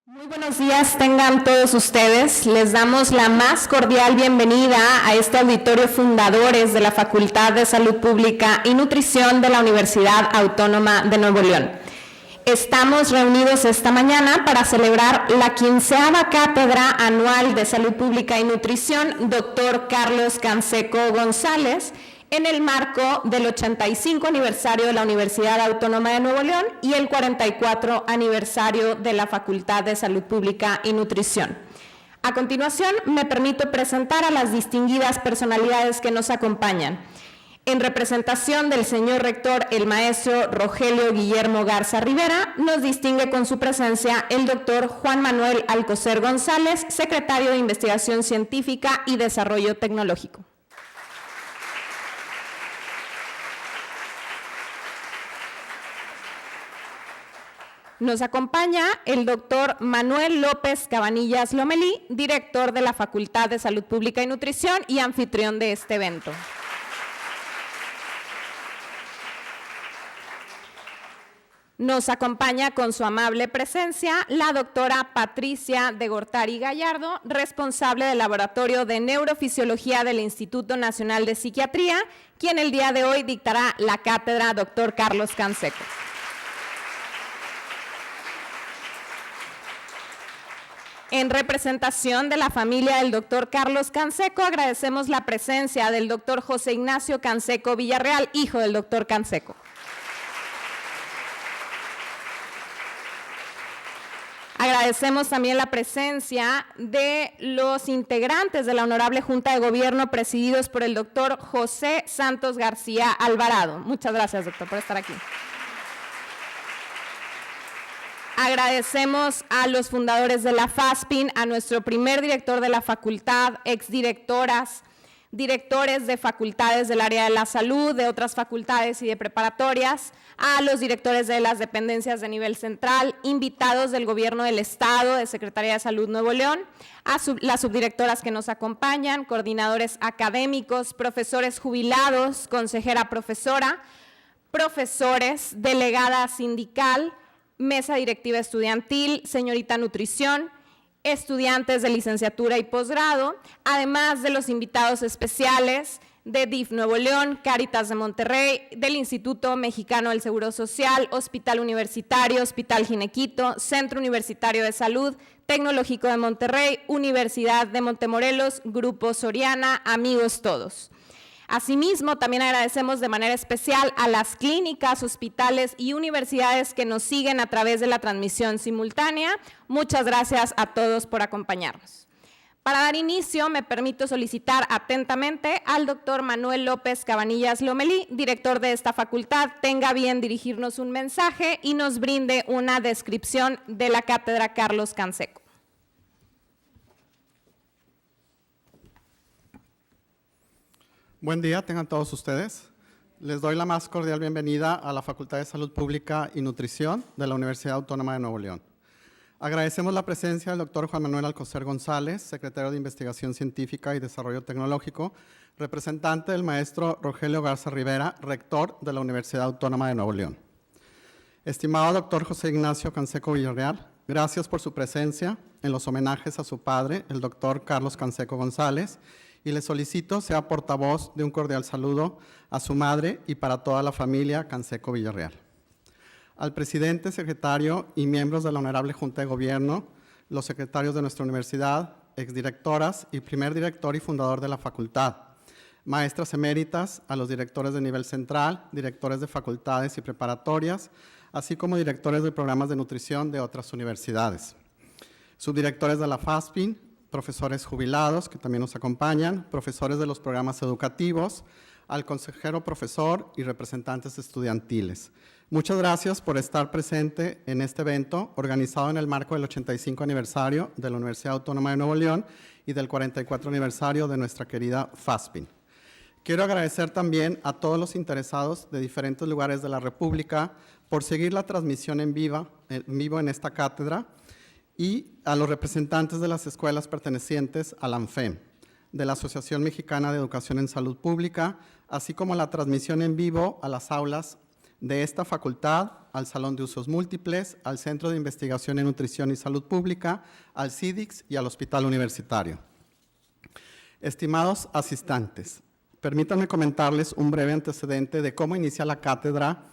Muy buenos días tengan todos ustedes. Les damos la más cordial bienvenida a este auditorio Fundadores de la Facultad de Salud Pública y Nutrición de la Universidad Autónoma de Nuevo León. Estamos reunidos esta mañana para celebrar la 15ª Cátedra Anual de Salud Pública y Nutrición, Dr. Carlos Canseco González, en el marco del 85 aniversario de la Universidad Autónoma de Nuevo León y el 44 aniversario de la Facultad de Salud Pública y Nutrición. A continuación, me permito presentar a las distinguidas personalidades que nos acompañan. En representación del señor rector, el maestro Rogelio Guillermo Garza Rivera, nos distingue con su presencia el doctor Juan Manuel Alcocer González, secretario de Investigación Científica y Desarrollo Tecnológico. Nos acompaña el doctor Manuel López Cabanillas Lomelí, director de la Facultad de Salud Pública y Nutrición y anfitrión de este evento. Nos acompaña con su amable presencia la doctora Patricia de Gortari Gallardo, responsable del Laboratorio de Neurofisiología del Instituto Nacional de Psiquiatría, quien el día de hoy dictará la cátedra Dr. Carlos Canseco. En representación de la familia del doctor Carlos Canseco, agradecemos la presencia del doctor José Ignacio Canseco Villarreal, hijo del doctor Canseco. Agradecemos también la presencia de los integrantes de la Honorable Junta de Gobierno, presididos por el doctor José Santos García Alvarado. Muchas gracias, doctor, por estar aquí. Agradecemos a los fundadores de la FASPIN, a nuestro primer director de la facultad, exdirectoras, directores de facultades del área de la salud, de otras facultades y de preparatorias, a los directores de las dependencias de nivel central, invitados del Gobierno del Estado, de Secretaría de Salud Nuevo León, a las subdirectoras que nos acompañan, coordinadores académicos, profesores jubilados, consejera profesora, profesores, delegada sindical, mesa directiva estudiantil, señorita nutrición, estudiantes de licenciatura y posgrado, además de los invitados especiales de DIF Nuevo León, Cáritas de Monterrey, del Instituto Mexicano del Seguro Social, Hospital Universitario, Hospital Ginequito, Centro Universitario de Salud, Tecnológico de Monterrey, Universidad de Montemorelos, Grupo Soriana, amigos todos. Asimismo, también agradecemos de manera especial a las clínicas, hospitales y universidades que nos siguen a través de la transmisión simultánea. Muchas gracias a todos por acompañarnos. Para dar inicio, me permito solicitar atentamente al doctor Manuel López Cabanillas Lomelí, director de esta facultad, tenga bien dirigirnos un mensaje y nos brinde una descripción de la cátedra Carlos Canseco. Buen día, tengan todos ustedes. Les doy la más cordial bienvenida a la Facultad de Salud Pública y Nutrición de la Universidad Autónoma de Nuevo León. Agradecemos la presencia del doctor Juan Manuel Alcocer González, secretario de Investigación Científica y Desarrollo Tecnológico, representante del maestro Rogelio Garza Rivera, rector de la Universidad Autónoma de Nuevo León. Estimado doctor José Ignacio Canseco Villarreal, gracias por su presencia en los homenajes a su padre, el doctor Carlos Canseco González, y le solicito sea portavoz de un cordial saludo a su madre y para toda la familia Canseco Villarreal. Al presidente, secretario y miembros de la Honorable Junta de Gobierno, los secretarios de nuestra universidad, exdirectoras y primer director y fundador de la facultad, maestras eméritas, a los directores de nivel central, directores de facultades y preparatorias, así como directores de programas de nutrición de otras universidades, subdirectores de la FASPIN, profesores jubilados que también nos acompañan, profesores de los programas educativos, al consejero profesor y representantes estudiantiles. Muchas gracias por estar presente en este evento organizado en el marco del 85 aniversario de la Universidad Autónoma de Nuevo León y del 44 aniversario de nuestra querida FASPIN. Quiero agradecer también a todos los interesados de diferentes lugares de la República por seguir la transmisión en vivo en esta cátedra, y a los representantes de las escuelas pertenecientes a la ANFEM, de la Asociación Mexicana de Educación en Salud Pública, así como la transmisión en vivo a las aulas de esta facultad al Salón de Usos Múltiples, al Centro de Investigación en Nutrición y Salud Pública, al CIDIX y al Hospital Universitario. Estimados asistentes, permítanme comentarles un breve antecedente de cómo inicia la cátedra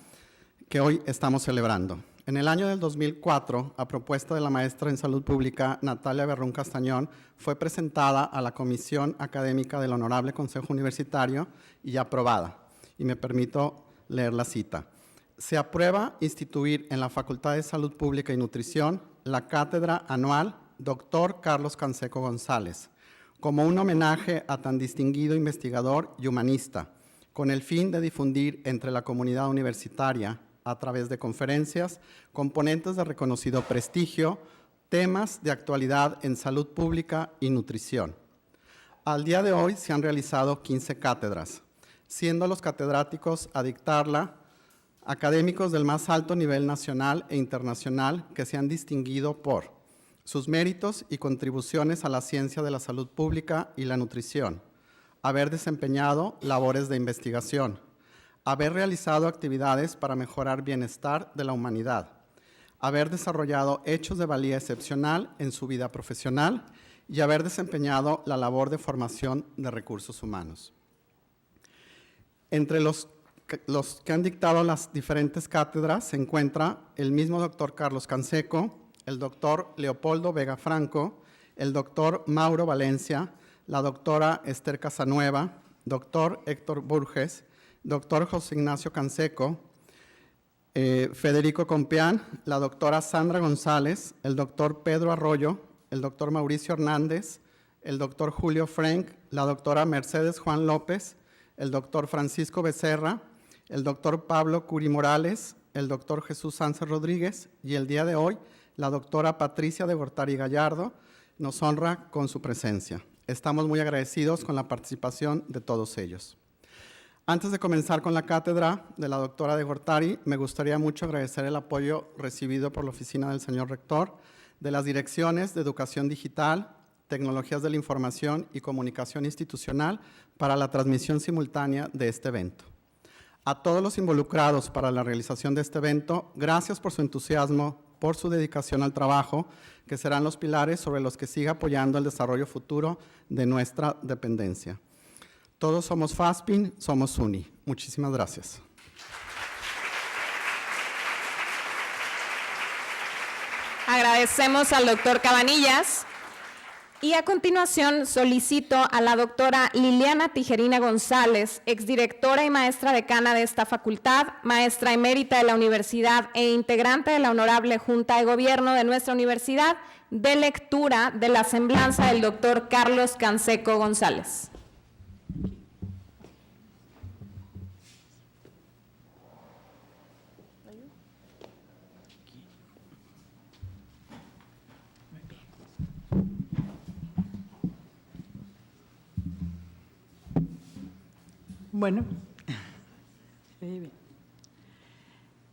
que hoy estamos celebrando. En el año del 2004, a propuesta de la maestra en Salud Pública, Natalia Berrún Castañón, fue presentada a la Comisión Académica del Honorable Consejo Universitario y aprobada. Y me permito leer la cita. Se aprueba instituir en la Facultad de Salud Pública y Nutrición la cátedra anual Dr. Carlos Canseco González, como un homenaje a tan distinguido investigador y humanista, con el fin de difundir entre la comunidad universitaria, a través de conferencias, componentes de reconocido prestigio, temas de actualidad en salud pública y nutrición. Al día de hoy se han realizado 15 cátedras, siendo los catedráticos a dictarla académicos del más alto nivel nacional e internacional que se han distinguido por sus méritos y contribuciones a la ciencia de la salud pública y la nutrición, haber desempeñado labores de investigación, haber realizado actividades para mejorar bienestar de la humanidad, haber desarrollado hechos de valía excepcional en su vida profesional y haber desempeñado la labor de formación de recursos humanos. Entre los que han dictado las diferentes cátedras se encuentra el mismo doctor Carlos Canseco, el doctor Leopoldo Vega Franco, el doctor Mauro Valencia, la doctora Esther Casanueva, doctor Héctor Burges, doctor José Ignacio Canseco, Federico Compeán, la doctora Sandra González, el doctor Pedro Arroyo, el doctor Mauricio Hernández, el doctor Julio Frank, la doctora Mercedes Juan López, el doctor Francisco Becerra, el doctor Pablo Curi Morales, el doctor Jesús Sánchez Rodríguez y el día de hoy la doctora Patricia de Gortari Gallardo nos honra con su presencia. Estamos muy agradecidos con la participación de todos ellos. Antes de comenzar con la cátedra de la doctora de Gortari, me gustaría mucho agradecer el apoyo recibido por la oficina del señor rector, de las direcciones de Educación Digital, Tecnologías de la Información y Comunicación Institucional para la transmisión simultánea de este evento. A todos los involucrados para la realización de este evento, gracias por su entusiasmo, por su dedicación al trabajo, que serán los pilares sobre los que siga apoyando el desarrollo futuro de nuestra dependencia. Todos somos FASPIN, somos UNI. Muchísimas gracias. Agradecemos al doctor Cabanillas. Y a continuación solicito a la doctora Liliana Tijerina González, exdirectora y maestra decana de esta facultad, maestra emérita de la universidad e integrante de la Honorable Junta de Gobierno de nuestra universidad, de lectura de la semblanza del doctor Carlos Canseco González. Bueno,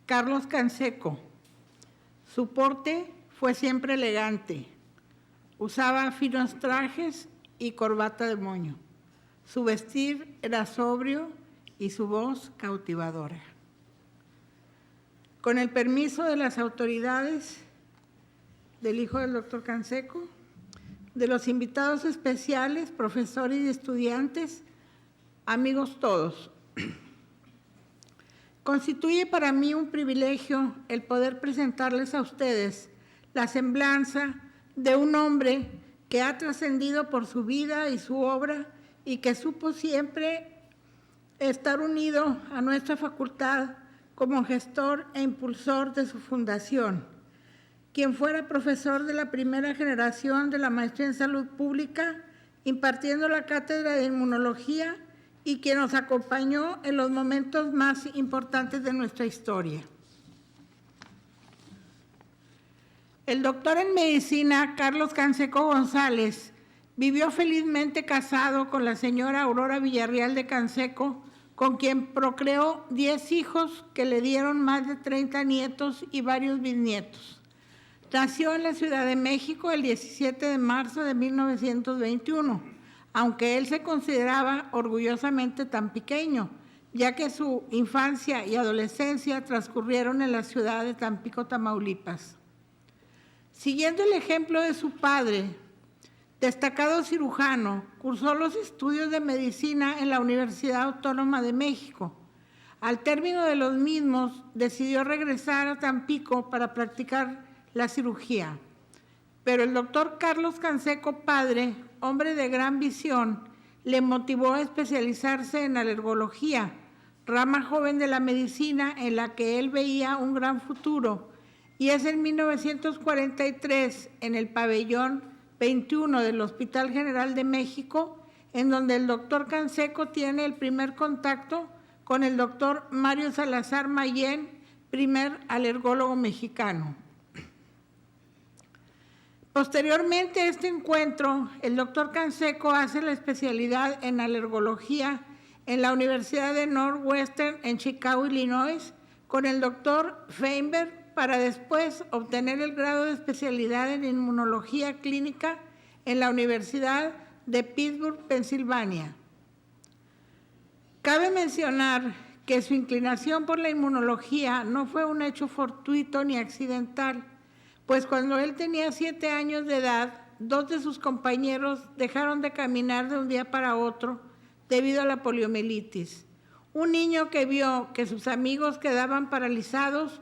Carlos Canseco, su porte fue siempre elegante, usaba finos trajes y corbata de moño, su vestir era sobrio y su voz cautivadora. Con el permiso de las autoridades, del hijo del doctor Canseco, de los invitados especiales, profesores y estudiantes, amigos todos, constituye para mí un privilegio el poder presentarles a ustedes la semblanza de un hombre que ha trascendido por su vida y su obra y que supo siempre estar unido a nuestra facultad como gestor e impulsor de su fundación, quien fuera profesor de la primera generación de la maestría en salud pública, impartiendo la cátedra de inmunología y quien nos acompañó en los momentos más importantes de nuestra historia. El doctor en medicina, Carlos Canseco González, vivió felizmente casado con la señora Aurora Villarreal de Canseco, con quien procreó 10 hijos que le dieron más de 30 nietos y varios bisnietos. Nació en la Ciudad de México el 17 de marzo de 1921, aunque él se consideraba orgullosamente tan pequeño, ya que su infancia y adolescencia transcurrieron en la ciudad de Tampico, Tamaulipas. Siguiendo el ejemplo de su padre, destacado cirujano, cursó los estudios de medicina en la Universidad Autónoma de México. Al término de los mismos, decidió regresar a Tampico para practicar la cirugía. Pero el doctor Carlos Canseco, padre, hombre de gran visión, le motivó a especializarse en alergología, rama joven de la medicina en la que él veía un gran futuro. Y es en 1943, en el pabellón 21 del Hospital General de México, en donde el doctor Canseco tiene el primer contacto con el doctor Mario Salazar Mayén, primer alergólogo mexicano. Posteriormente a este encuentro, el doctor Canseco hace la especialidad en alergología en la Universidad de Northwestern en Chicago, Illinois, con el doctor Feinberg, para después obtener el grado de especialidad en inmunología clínica en la Universidad de Pittsburgh, Pensilvania. Cabe mencionar que su inclinación por la inmunología no fue un hecho fortuito ni accidental, pues cuando él tenía 7 años de edad, 2 de sus compañeros dejaron de caminar de un día para otro debido a la poliomielitis. Un niño que vio que sus amigos quedaban paralizados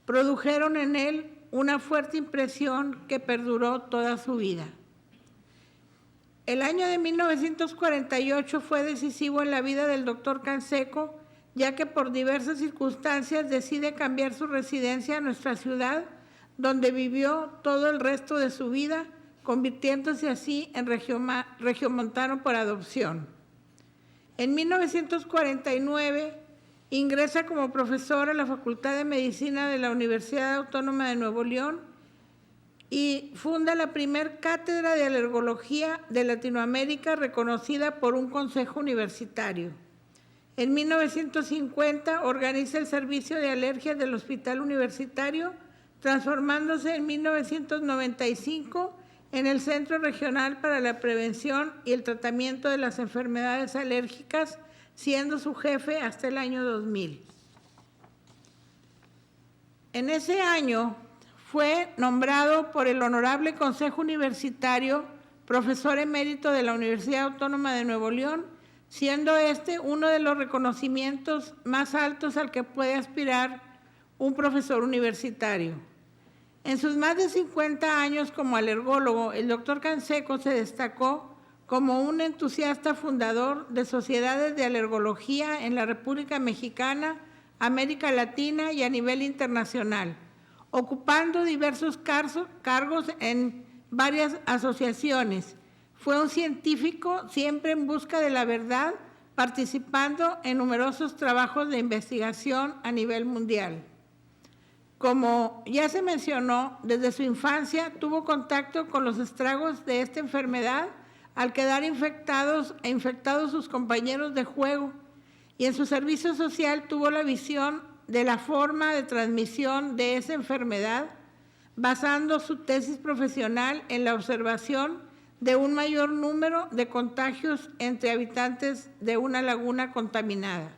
produjeron en él una fuerte impresión que perduró toda su vida. El año de 1948 fue decisivo en la vida del doctor Canseco, ya que por diversas circunstancias decide cambiar su residencia a nuestra ciudad, donde vivió todo el resto de su vida, convirtiéndose así en regiomontano por adopción. En 1949 ingresa como profesor a la Facultad de Medicina de la Universidad Autónoma de Nuevo León y funda la primer cátedra de alergología de Latinoamérica reconocida por un consejo universitario. En 1950 organiza el servicio de alergias del Hospital Universitario, transformándose en 1995 en el Centro Regional para la Prevención y el Tratamiento de las Enfermedades Alérgicas, siendo su jefe hasta el año 2000. En ese año fue nombrado por el Honorable Consejo Universitario profesor emérito de la Universidad Autónoma de Nuevo León, siendo este uno de los reconocimientos más altos al que puede aspirar un profesor universitario. En sus más de 50 años como alergólogo, el doctor Canseco se destacó como un entusiasta fundador de sociedades de alergología en la República Mexicana, América Latina y a nivel internacional, ocupando diversos cargos en varias asociaciones. Fue un científico siempre en busca de la verdad, participando en numerosos trabajos de investigación a nivel mundial. Como ya se mencionó, desde su infancia tuvo contacto con los estragos de esta enfermedad al quedar infectados sus compañeros de juego, y en su servicio social tuvo la visión de la forma de transmisión de esa enfermedad, basando su tesis profesional en la observación de un mayor número de contagios entre habitantes de una laguna contaminada.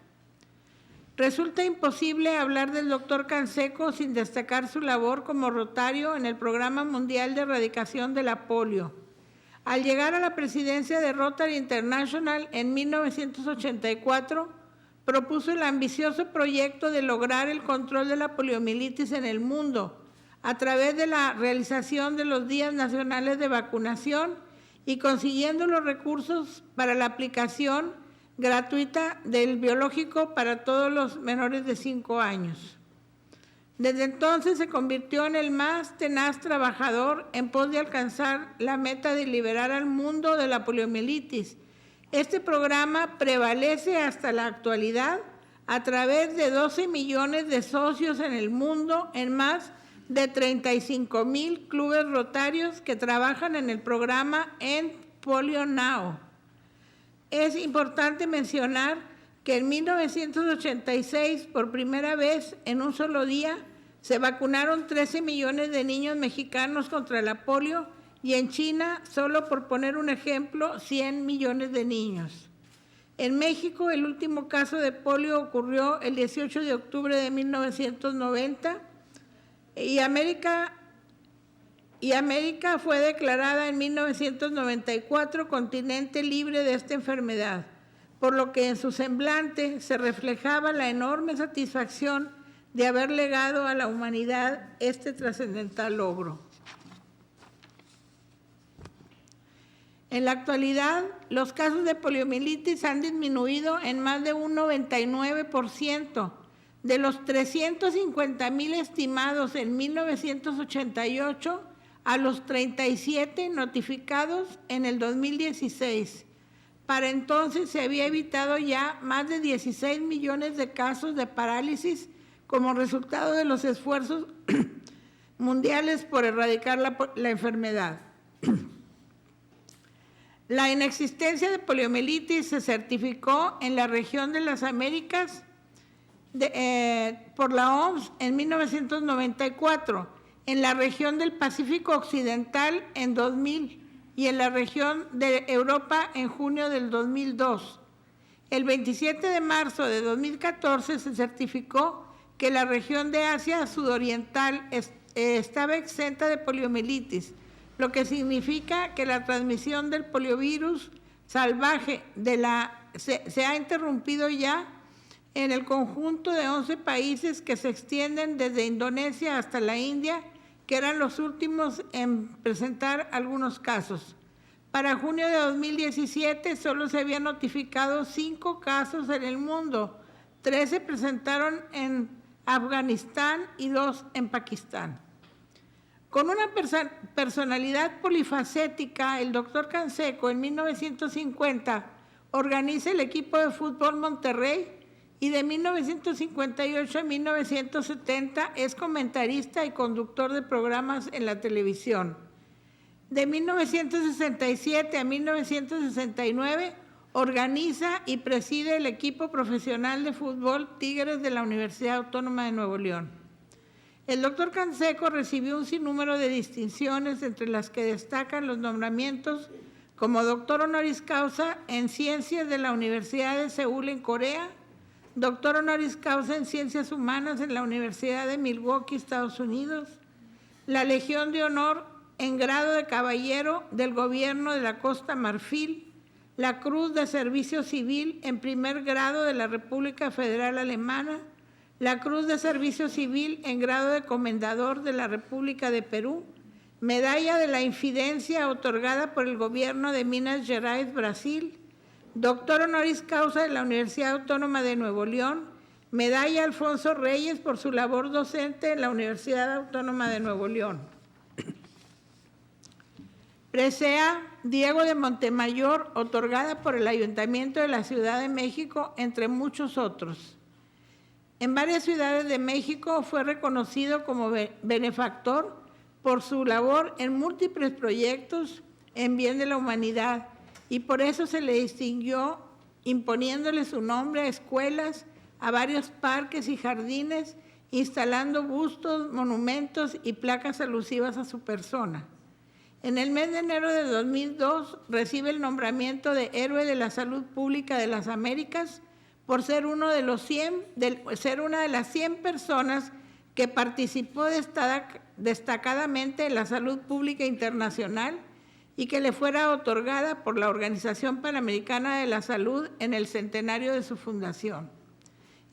Resulta imposible hablar del doctor Canseco sin destacar su labor como rotario en el Programa Mundial de Erradicación de la Polio. Al llegar a la presidencia de Rotary International en 1984, propuso el ambicioso proyecto de lograr el control de la poliomielitis en el mundo a través de la realización de los días nacionales de vacunación y consiguiendo los recursos para la aplicación gratuita del biológico para todos los menores de 5 años. Desde entonces se convirtió en el más tenaz trabajador en pos de alcanzar la meta de liberar al mundo de la poliomielitis. Este programa prevalece hasta la actualidad a través de 12 millones de socios en el mundo en más de 35,000 clubes rotarios que trabajan en el programa End Polio Now. Es importante mencionar que en 1986, por primera vez en un solo día, se vacunaron 13 millones de niños mexicanos contra la polio y en China, solo por poner un ejemplo, 100 millones de niños. En México, el último caso de polio ocurrió el 18 de octubre de 1990 y América fue declarada en 1994 continente libre de esta enfermedad, por lo que en su semblante se reflejaba la enorme satisfacción de haber legado a la humanidad este trascendental logro. En la actualidad, los casos de poliomielitis han disminuido en más de un 99%. De los 350,000 estimados en 1988 a los 37 notificados en el 2016. Para entonces se había evitado ya más de 16 millones de casos de parálisis como resultado de los esfuerzos mundiales por erradicar la enfermedad. La inexistencia de poliomielitis se certificó en la región de las Américas por la OMS en 1994, en la región del Pacífico Occidental en 2000 y en la región de Europa en junio del 2002. El 27 de marzo de 2014 se certificó que la región de Asia Sudoriental estaba exenta de poliomielitis, lo que significa que la transmisión del poliovirus salvaje se ha interrumpido ya en el conjunto de 11 países que se extienden desde Indonesia hasta la India, que eran los últimos en presentar algunos casos. Para junio de 2017 solo se habían notificado 5 casos en el mundo, 3 se presentaron en Afganistán y 2 en Pakistán. Con una personalidad polifacética, el doctor Canseco en 1950 organiza el equipo de fútbol Monterrey y de 1958 a 1970 es comentarista y conductor de programas en la televisión. De 1967 a 1969 organiza y preside el equipo profesional de fútbol Tigres de la Universidad Autónoma de Nuevo León. El doctor Canseco recibió un sinnúmero de distinciones, entre las que destacan los nombramientos como doctor honoris causa en Ciencias de la Universidad de Seúl en Corea, doctor honoris causa en Ciencias Humanas en la Universidad de Milwaukee, Estados Unidos, la Legión de Honor en grado de caballero del Gobierno de la Costa Marfil, la Cruz de Servicio Civil en primer grado de la República Federal Alemana, la Cruz de Servicio Civil en grado de Comendador de la República de Perú, Medalla de la Infidencia otorgada por el Gobierno de Minas Gerais, Brasil, doctor honoris causa de la Universidad Autónoma de Nuevo León, Medalla Alfonso Reyes por su labor docente en la Universidad Autónoma de Nuevo León. Presea Diego de Montemayor, otorgada por el Ayuntamiento de la Ciudad de México, entre muchos otros. En varias ciudades de México fue reconocido como benefactor por su labor en múltiples proyectos en bien de la humanidad y por eso se le distinguió imponiéndole su nombre a escuelas, a varios parques y jardines, instalando bustos, monumentos y placas alusivas a su persona. En el mes de enero de 2002 recibe el nombramiento de Héroe de la Salud Pública de las Américas por ser una de las 100 personas que participó destacadamente en la salud pública internacional y que le fuera otorgada por la Organización Panamericana de la Salud en el centenario de su fundación.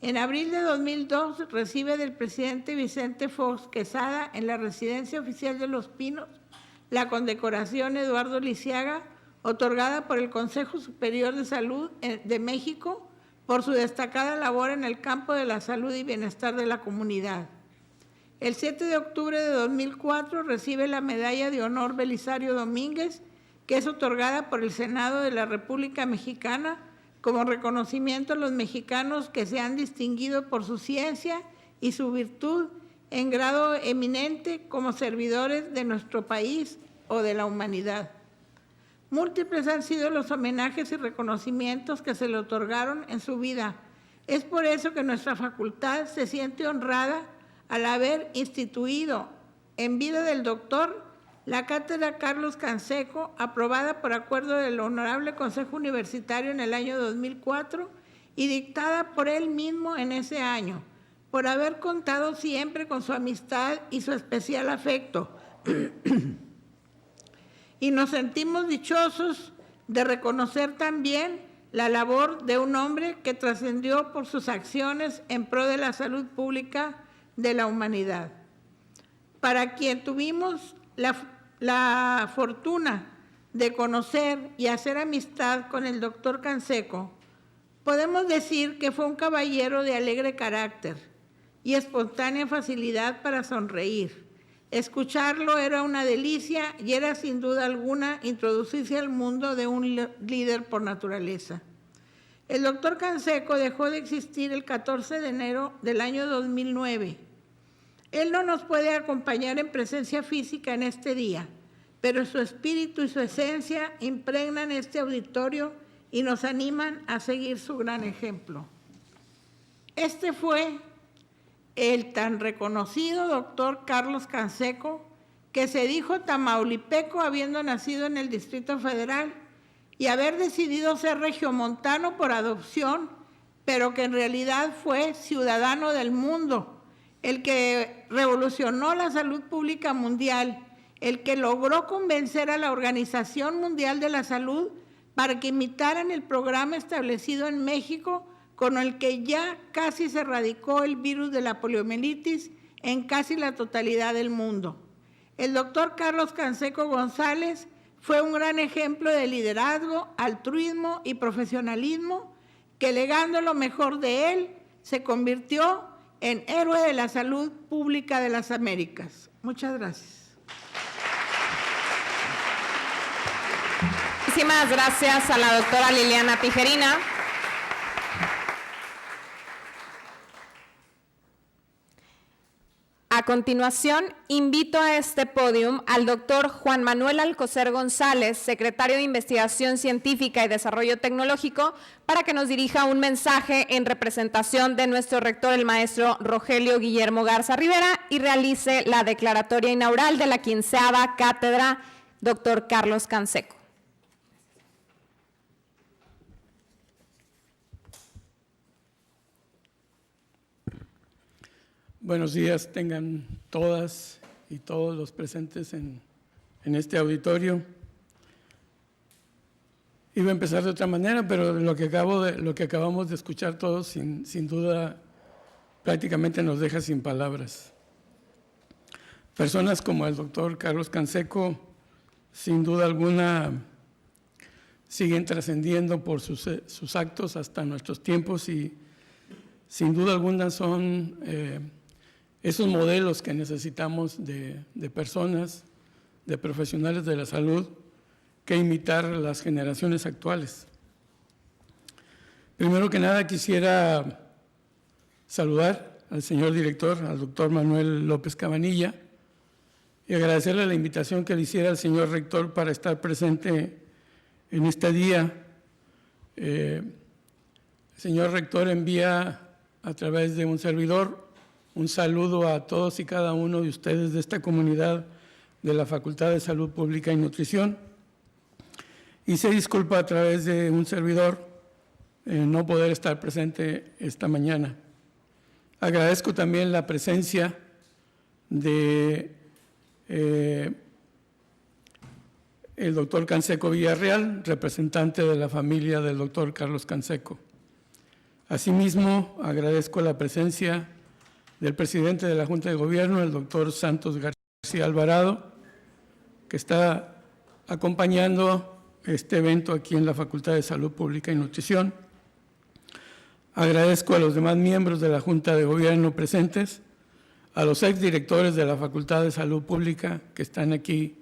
En abril de 2002 recibe del presidente Vicente Fox Quesada en la Residencia Oficial de Los Pinos la condecoración Eduardo Lisiaga, otorgada por el Consejo Superior de Salud de México por su destacada labor en el campo de la salud y bienestar de la comunidad. El 7 de octubre de 2004 recibe la Medalla de Honor Belisario Domínguez, que es otorgada por el Senado de la República Mexicana como reconocimiento a los mexicanos que se han distinguido por su ciencia y su virtud en grado eminente como servidores de nuestro país o de la humanidad. Múltiples han sido los homenajes y reconocimientos que se le otorgaron en su vida. Es por eso que nuestra facultad se siente honrada al haber instituido en vida del doctor la Cátedra Carlos Canseco, aprobada por acuerdo del Honorable Consejo Universitario en el año 2004 y dictada por él mismo en ese año, por haber contado siempre con su amistad y su especial afecto. Y nos sentimos dichosos de reconocer también la labor de un hombre que trascendió por sus acciones en pro de la salud pública de la humanidad. Para quien tuvimos la fortuna de conocer y hacer amistad con el doctor Canseco, podemos decir que fue un caballero de alegre carácter y espontánea facilidad para sonreír. Escucharlo era una delicia y era sin duda alguna introducirse al mundo de un líder por naturaleza. El doctor Canseco dejó de existir el 14 de enero del año 2009. Él no nos puede acompañar en presencia física en este día, pero su espíritu y su esencia impregnan este auditorio y nos animan a seguir su gran ejemplo. Este fue el tan reconocido doctor Carlos Canseco, que se dijo tamaulipeco habiendo nacido en el Distrito Federal y haber decidido ser regiomontano por adopción, pero que en realidad fue ciudadano del mundo, el que revolucionó la salud pública mundial, el que logró convencer a la Organización Mundial de la Salud para que imitaran el programa establecido en México con el que ya casi se erradicó el virus de la poliomielitis en casi la totalidad del mundo. El doctor Carlos Canseco González fue un gran ejemplo de liderazgo, altruismo y profesionalismo que, legando lo mejor de él, se convirtió en héroe de la salud pública de las Américas. Muchas gracias. Muchísimas gracias a la doctora Liliana Tijerina. A continuación, invito a este podium al doctor Juan Manuel Alcocer González, secretario de Investigación Científica y Desarrollo Tecnológico, para que nos dirija un mensaje en representación de nuestro rector, el maestro Rogelio Guillermo Garza Rivera, y realice la declaratoria inaugural de la 15ª Cátedra Dr. Carlos Canseco. Buenos días tengan todas y todos los presentes en este auditorio. Iba a empezar de otra manera, pero lo que acabamos de escuchar todos, sin duda, prácticamente nos deja sin palabras. Personas como el doctor Carlos Canseco, sin duda alguna, siguen trascendiendo por sus actos hasta nuestros tiempos y sin duda alguna son esos modelos que necesitamos de personas, de profesionales de la salud, que imitar las generaciones actuales. Primero que nada quisiera saludar al señor director, al doctor Manuel López Cabanilla, y agradecerle la invitación que le hiciera al señor rector para estar presente en este día. El señor rector envía a través de un servidor un saludo a todos y cada uno de ustedes de esta comunidad de la Facultad de Salud Pública y Nutrición, y se disculpa a través de un servidor no poder estar presente esta mañana. Agradezco también la presencia de el doctor Canseco Villarreal, representante de la familia del doctor Carlos Canseco. Asimismo, agradezco la presencia del presidente de la Junta de Gobierno, el doctor Santos García Alvarado, que está acompañando este evento aquí en la Facultad de Salud Pública y Nutrición. Agradezco a los demás miembros de la Junta de Gobierno presentes, a los exdirectores de la Facultad de Salud Pública que están aquí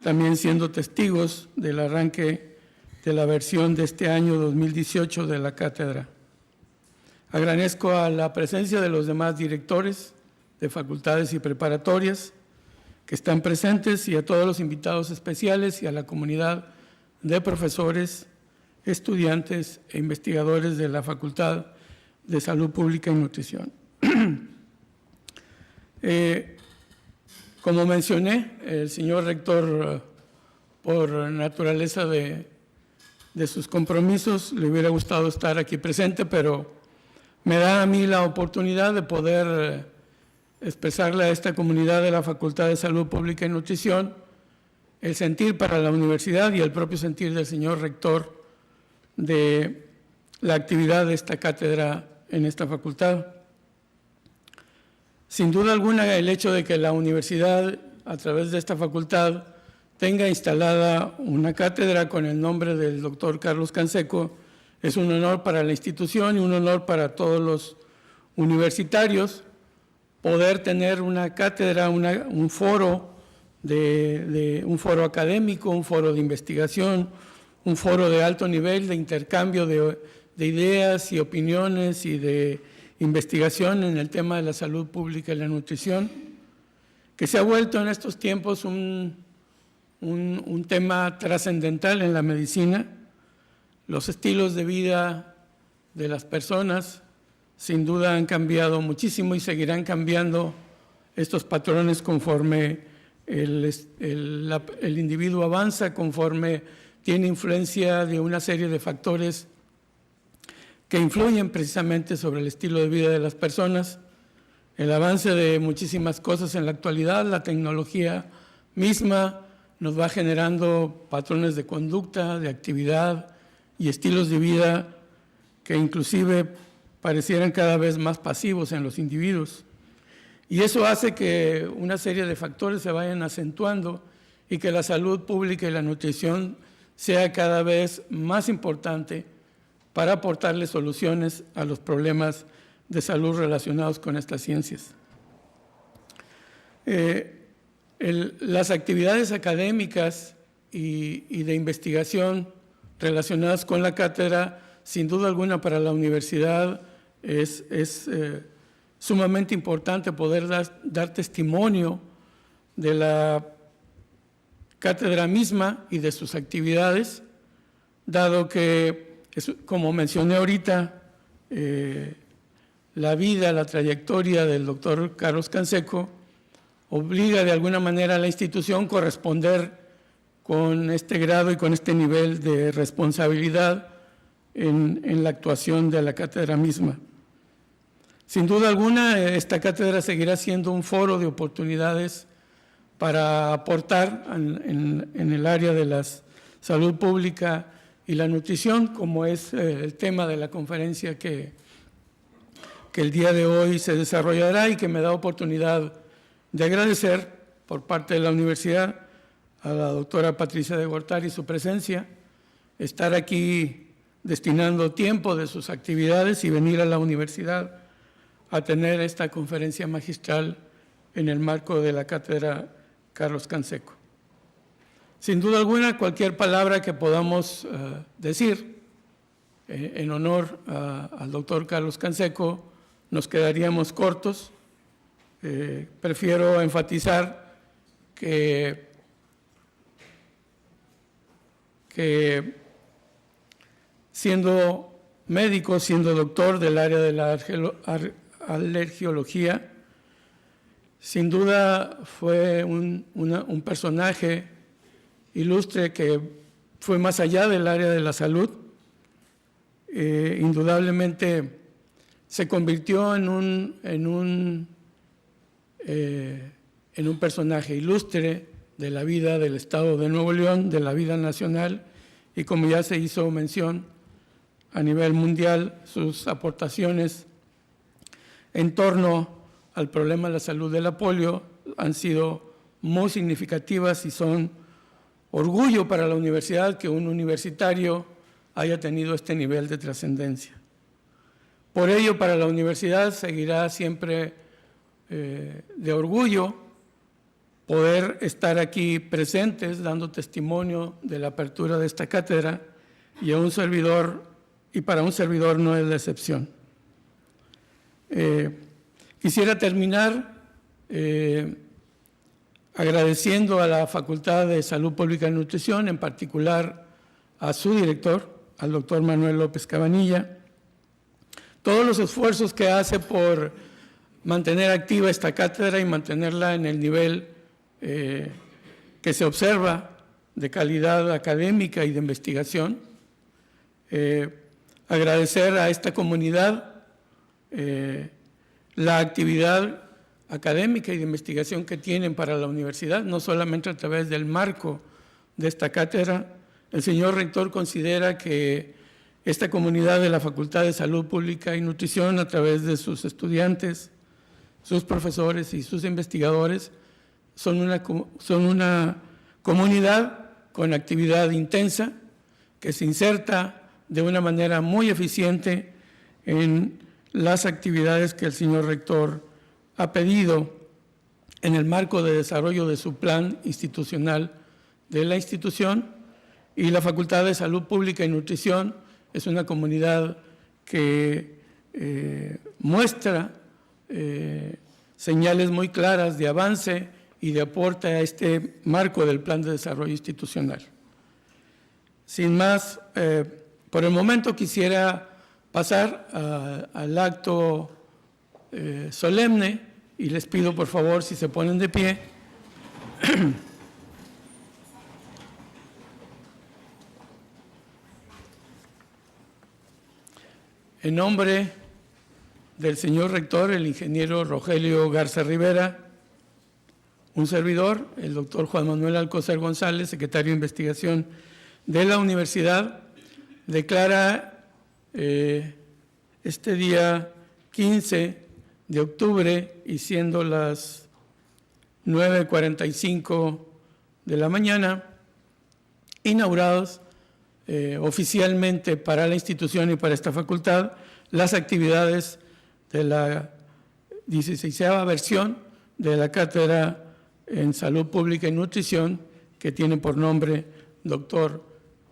también siendo testigos del arranque de la versión de este año 2018 de la cátedra. Agradezco a la presencia de los demás directores de facultades y preparatorias que están presentes y a todos los invitados especiales y a la comunidad de profesores, estudiantes e investigadores de la Facultad de Salud Pública y Nutrición. Como mencioné, el señor rector, por naturaleza de sus compromisos, le hubiera gustado estar aquí presente, pero me da a mí la oportunidad de poder expresarle a esta comunidad de la Facultad de Salud Pública y Nutrición el sentir para la universidad y el propio sentir del señor rector de la actividad de esta cátedra en esta facultad. Sin duda alguna, el hecho de que la universidad, a través de esta facultad, tenga instalada una cátedra con el nombre del doctor Carlos Canseco es un honor para la institución y un honor para todos los universitarios poder tener una cátedra, un foro un foro académico, un foro de investigación, un foro de alto nivel de intercambio de ideas y opiniones y de investigación en el tema de la salud pública y la nutrición, que se ha vuelto en estos tiempos un tema trascendental en la medicina. Los estilos de vida de las personas sin duda han cambiado muchísimo y seguirán cambiando estos patrones conforme el individuo avanza, conforme tiene influencia de una serie de factores que influyen precisamente sobre el estilo de vida de las personas. El avance de muchísimas cosas en la actualidad, la tecnología misma nos va generando patrones de conducta, de actividad y estilos de vida que inclusive parecieran cada vez más pasivos en los individuos. Y eso hace que una serie de factores se vayan acentuando y que la salud pública y la nutrición sea cada vez más importante para aportarle soluciones a los problemas de salud relacionados con estas ciencias. Las actividades académicas y de investigación relacionadas con la cátedra, sin duda alguna para la universidad es sumamente importante poder dar testimonio de la cátedra misma y de sus actividades, dado que, como mencioné ahorita, la vida, la trayectoria del doctor Carlos Canseco obliga de alguna manera a la institución a corresponder con este grado y con este nivel de responsabilidad en la actuación de la cátedra misma. Sin duda alguna, esta cátedra seguirá siendo un foro de oportunidades para aportar en el área de la salud pública y la nutrición, como es el tema de la conferencia que el día de hoy se desarrollará y que me da oportunidad de agradecer por parte de la universidad a la doctora Patricia de Gortari su presencia, estar aquí destinando tiempo de sus actividades y venir a la universidad a tener esta conferencia magistral en el marco de la cátedra Carlos Canseco. Sin duda alguna, cualquier palabra que podamos decir en honor al doctor Carlos Canseco, nos quedaríamos cortos. Prefiero enfatizar que siendo médico, siendo doctor del área de la alergiología, sin duda fue un personaje ilustre que fue más allá del área de la salud. Indudablemente se convirtió en un personaje ilustre de la vida del Estado de Nuevo León, de la vida nacional, y como ya se hizo mención a nivel mundial, sus aportaciones en torno al problema de la salud de la polio han sido muy significativas y son orgullo para la universidad que un universitario haya tenido este nivel de trascendencia. Por ello, para la universidad seguirá siempre de orgullo poder estar aquí presentes dando testimonio de la apertura de esta cátedra y para un servidor no es la excepción. Quisiera terminar agradeciendo a la Facultad de Salud Pública y Nutrición, en particular a su director, al doctor Manuel López Cabanilla, todos los esfuerzos que hace por mantener activa esta cátedra y mantenerla en el nivel que se observa de calidad académica y de investigación. Agradecer a esta comunidad la actividad académica y de investigación que tienen para la universidad, no solamente a través del marco de esta cátedra. El señor rector considera que esta comunidad de la Facultad de Salud Pública y Nutrición, a través de sus estudiantes, sus profesores y sus investigadores, son una comunidad con actividad intensa que se inserta de una manera muy eficiente en las actividades que el señor rector ha pedido en el marco de desarrollo de su plan institucional de la institución. Y la Facultad de Salud Pública y Nutrición es una comunidad que muestra señales muy claras de avance y de aporte a este marco del plan de desarrollo institucional. Sin más, por el momento quisiera pasar al acto solemne y les pido por favor si se ponen de pie. En nombre del señor rector, el ingeniero Rogelio Garza Rivera, un servidor, el doctor Juan Manuel Alcocer González, secretario de Investigación de la universidad, declara este día 15 de octubre y siendo las 9:45 de la mañana, inaugurados oficialmente para la institución y para esta facultad las actividades de la 16ª versión de la Cátedra en Salud Pública y Nutrición, que tiene por nombre Doctor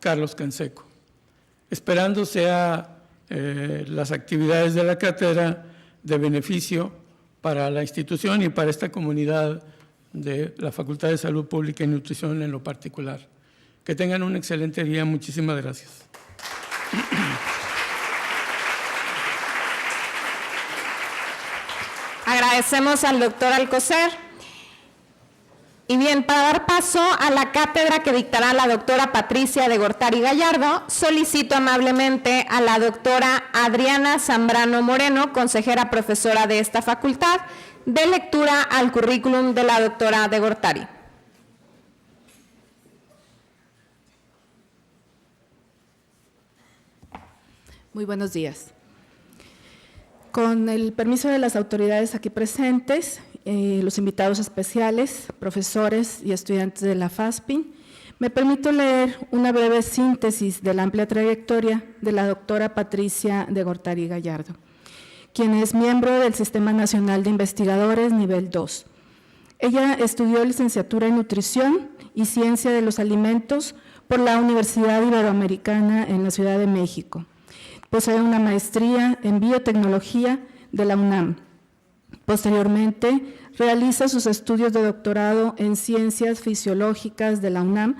Carlos Canseco. Esperando sea las actividades de la cátedra de beneficio para la institución y para esta comunidad de la Facultad de Salud Pública y Nutrición en lo particular. Que tengan un excelente día. Muchísimas gracias. Agradecemos al doctor Alcocer. Y bien, para dar paso a la cátedra que dictará la doctora Patricia de Gortari Gallardo, solicito amablemente a la doctora Adriana Zambrano Moreno, consejera profesora de esta facultad, de lectura al currículum de la doctora de Gortari. Muy buenos días. Con el permiso de las autoridades aquí presentes, los invitados especiales, profesores y estudiantes de la FASPIN, me permito leer una breve síntesis de la amplia trayectoria de la doctora Patricia de Gortari Gallardo, quien es miembro del Sistema Nacional de Investigadores Nivel 2. Ella estudió licenciatura en Nutrición y Ciencia de los Alimentos por la Universidad Iberoamericana en la Ciudad de México. Posee una maestría en biotecnología de la UNAM. Posteriormente, realiza sus estudios de doctorado en ciencias fisiológicas de la UNAM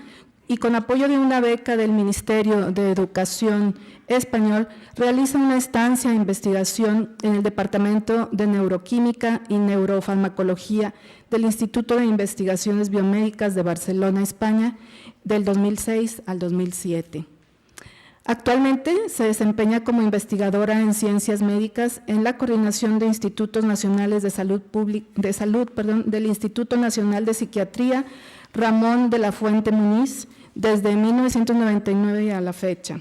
y con apoyo de una beca del Ministerio de Educación español, realiza una estancia de investigación en el Departamento de Neuroquímica y Neurofarmacología del Instituto de Investigaciones Biomédicas de Barcelona, España, del 2006 al 2007. Actualmente se desempeña como investigadora en ciencias médicas en la Coordinación de Institutos Nacionales de Salud del Instituto Nacional de Psiquiatría Ramón de la Fuente Muñiz desde 1999 a la fecha.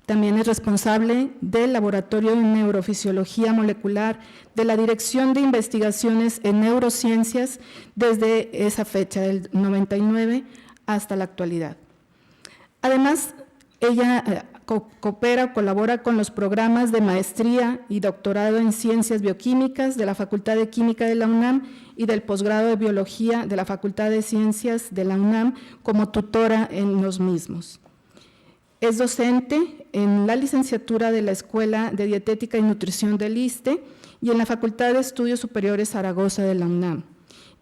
También es responsable del Laboratorio de Neurofisiología Molecular de la Dirección de Investigaciones en Neurociencias desde esa fecha, del 99 hasta la actualidad. Además, ella colabora con los programas de maestría y doctorado en Ciencias Bioquímicas de la Facultad de Química de la UNAM y del posgrado de Biología de la Facultad de Ciencias de la UNAM como tutora en los mismos. Es docente en la licenciatura de la Escuela de Dietética y Nutrición del ISSSTE y en la Facultad de Estudios Superiores Zaragoza de la UNAM.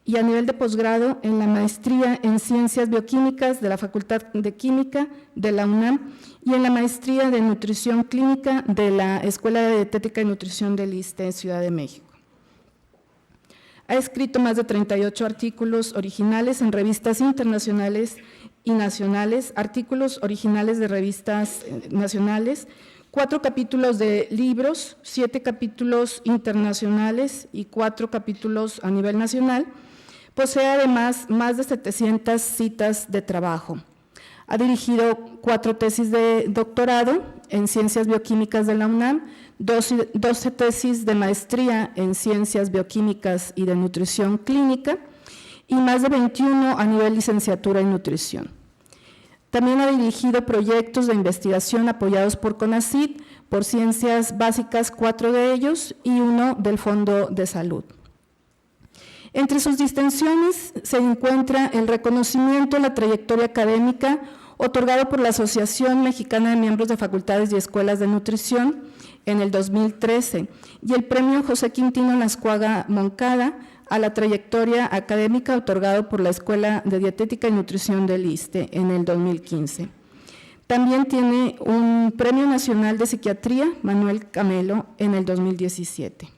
Y a nivel de posgrado en la maestría en Ciencias Bioquímicas de la Facultad de Química de la UNAM y en la maestría de Nutrición Clínica de la Escuela de Dietética y Nutrición del ISSSTE en Ciudad de México. Ha escrito más de 38 artículos originales en revistas internacionales y nacionales, artículos originales de revistas nacionales, 4 capítulos de libros, 7 capítulos internacionales y 4 capítulos a nivel nacional. Posee además más de 700 citas de trabajo. Ha dirigido 4 tesis de doctorado en Ciencias Bioquímicas de la UNAM, 12 tesis de maestría en Ciencias Bioquímicas y de Nutrición Clínica y más de 21 a nivel licenciatura en Nutrición. También ha dirigido proyectos de investigación apoyados por CONACYT, por Ciencias Básicas, 4 de ellos y 1 del Fondo de Salud. Entre sus distinciones se encuentra el reconocimiento a la trayectoria académica otorgado por la Asociación Mexicana de Miembros de Facultades y Escuelas de Nutrición en el 2013 y el Premio José Quintino Lascuaga Moncada a la trayectoria académica otorgado por la Escuela de Dietética y Nutrición del ISSSTE en el 2015. También tiene un Premio Nacional de Psiquiatría, Manuel Camelo, en el 2017.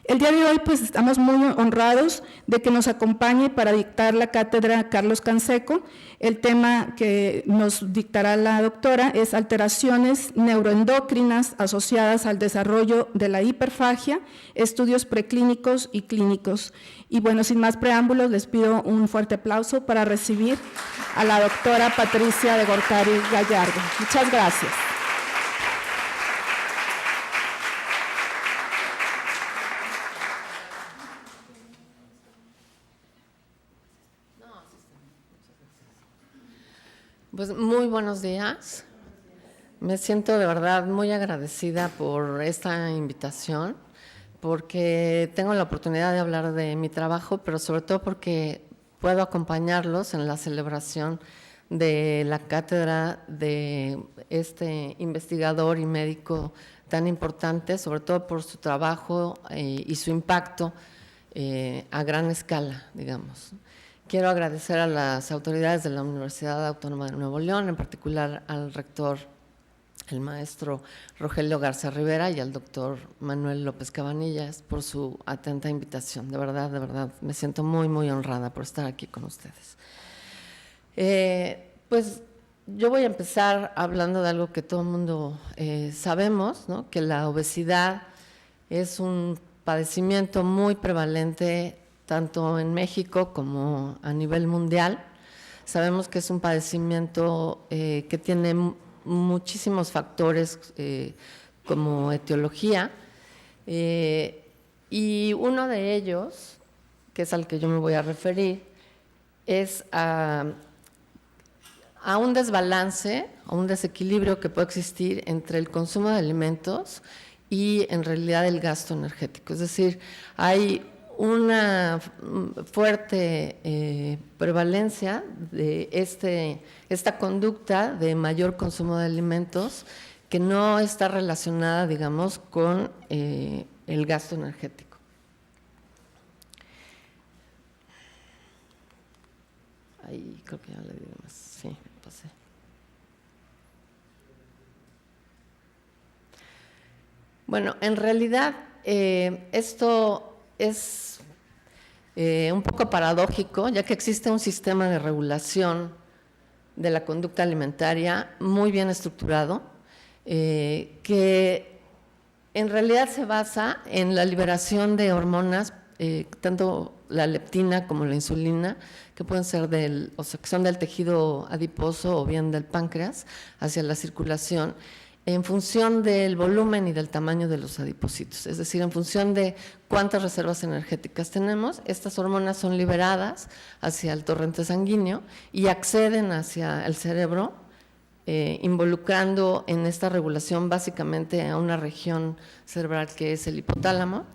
El día de hoy pues estamos muy honrados de que nos acompañe para dictar la cátedra Carlos Canseco. El tema que nos dictará la doctora es alteraciones neuroendocrinas asociadas al desarrollo de la hiperfagia, estudios preclínicos y clínicos. Y bueno, sin más preámbulos, les pido un fuerte aplauso para recibir a la doctora Patricia de Gortari Gallardo. Muchas gracias. Pues muy buenos días. Me siento de verdad muy agradecida por esta invitación, porque tengo la oportunidad de hablar de mi trabajo, pero sobre todo porque puedo acompañarlos en la celebración de la cátedra de este investigador y médico tan importante, sobre todo por su trabajo y su impacto a gran escala, digamos. Quiero agradecer a las autoridades de la Universidad Autónoma de Nuevo León, en particular al rector, el maestro Rogelio Garza Rivera, y al doctor Manuel López Cabanillas por su atenta invitación. De verdad, me siento muy, muy honrada por estar aquí con ustedes. Pues yo voy a empezar hablando de algo que todo el mundo sabemos, ¿no? Que la obesidad es un padecimiento muy prevalente tanto en México como a nivel mundial. Sabemos que es un padecimiento que tiene muchísimos factores como etiología, y uno de ellos, que es al que yo me voy a referir, es a un desbalance o un desequilibrio que puede existir entre el consumo de alimentos y en realidad el gasto energético. Es decir, hay una fuerte prevalencia de esta conducta de mayor consumo de alimentos que no está relacionada, digamos, con el gasto energético. Ahí creo que ya le digo más. Sí, pasé. Bueno, en realidad esto es un poco paradójico, ya que existe un sistema de regulación de la conducta alimentaria muy bien estructurado, que en realidad se basa en la liberación de hormonas, tanto la leptina como la insulina, que pueden ser que son del tejido adiposo o bien del páncreas, hacia la circulación, en función del volumen y del tamaño de los adipocitos, es decir, en función de cuántas reservas energéticas tenemos. Estas hormonas son liberadas hacia el torrente sanguíneo y acceden hacia el cerebro, involucrando en esta regulación básicamente a una región cerebral que es el hipotálamo,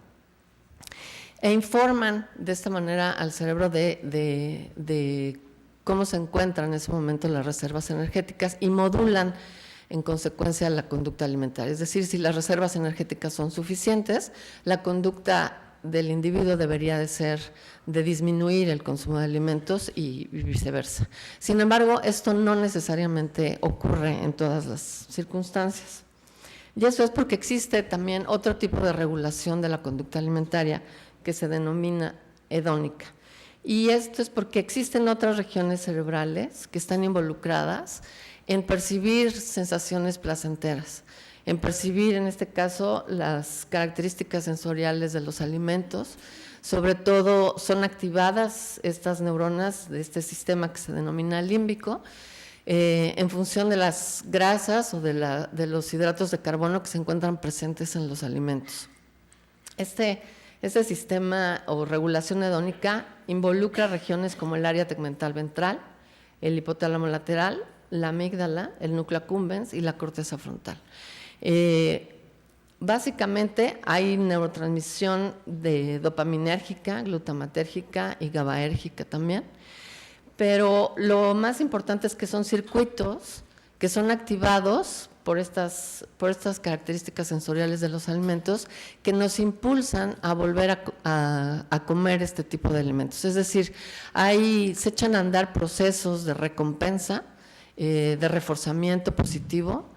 e informan de esta manera al cerebro de cómo se encuentran en ese momento las reservas energéticas y modulan en consecuencia la conducta alimentaria. Es decir, si las reservas energéticas son suficientes, la conducta del individuo debería de ser de disminuir el consumo de alimentos y viceversa. Sin embargo, esto no necesariamente ocurre en todas las circunstancias. Y eso es porque existe también otro tipo de regulación de la conducta alimentaria que se denomina hedónica. Y esto es porque existen otras regiones cerebrales que están involucradas en percibir sensaciones placenteras, en percibir, en este caso, las características sensoriales de los alimentos. Sobre todo son activadas estas neuronas de este sistema que se denomina límbico, en función de las grasas o de los hidratos de carbono que se encuentran presentes en los alimentos. Este sistema o regulación hedónica involucra regiones como el área tegmental ventral, el hipotálamo lateral, la amígdala, el núcleo accumbens y la corteza frontal. Básicamente hay neurotransmisión de dopaminérgica, glutamatérgica y GABAérgica también, pero lo más importante es que son circuitos que son activados por estas características sensoriales de los alimentos que nos impulsan a volver a comer este tipo de alimentos. Es decir, se echan a andar procesos de recompensa, de reforzamiento positivo,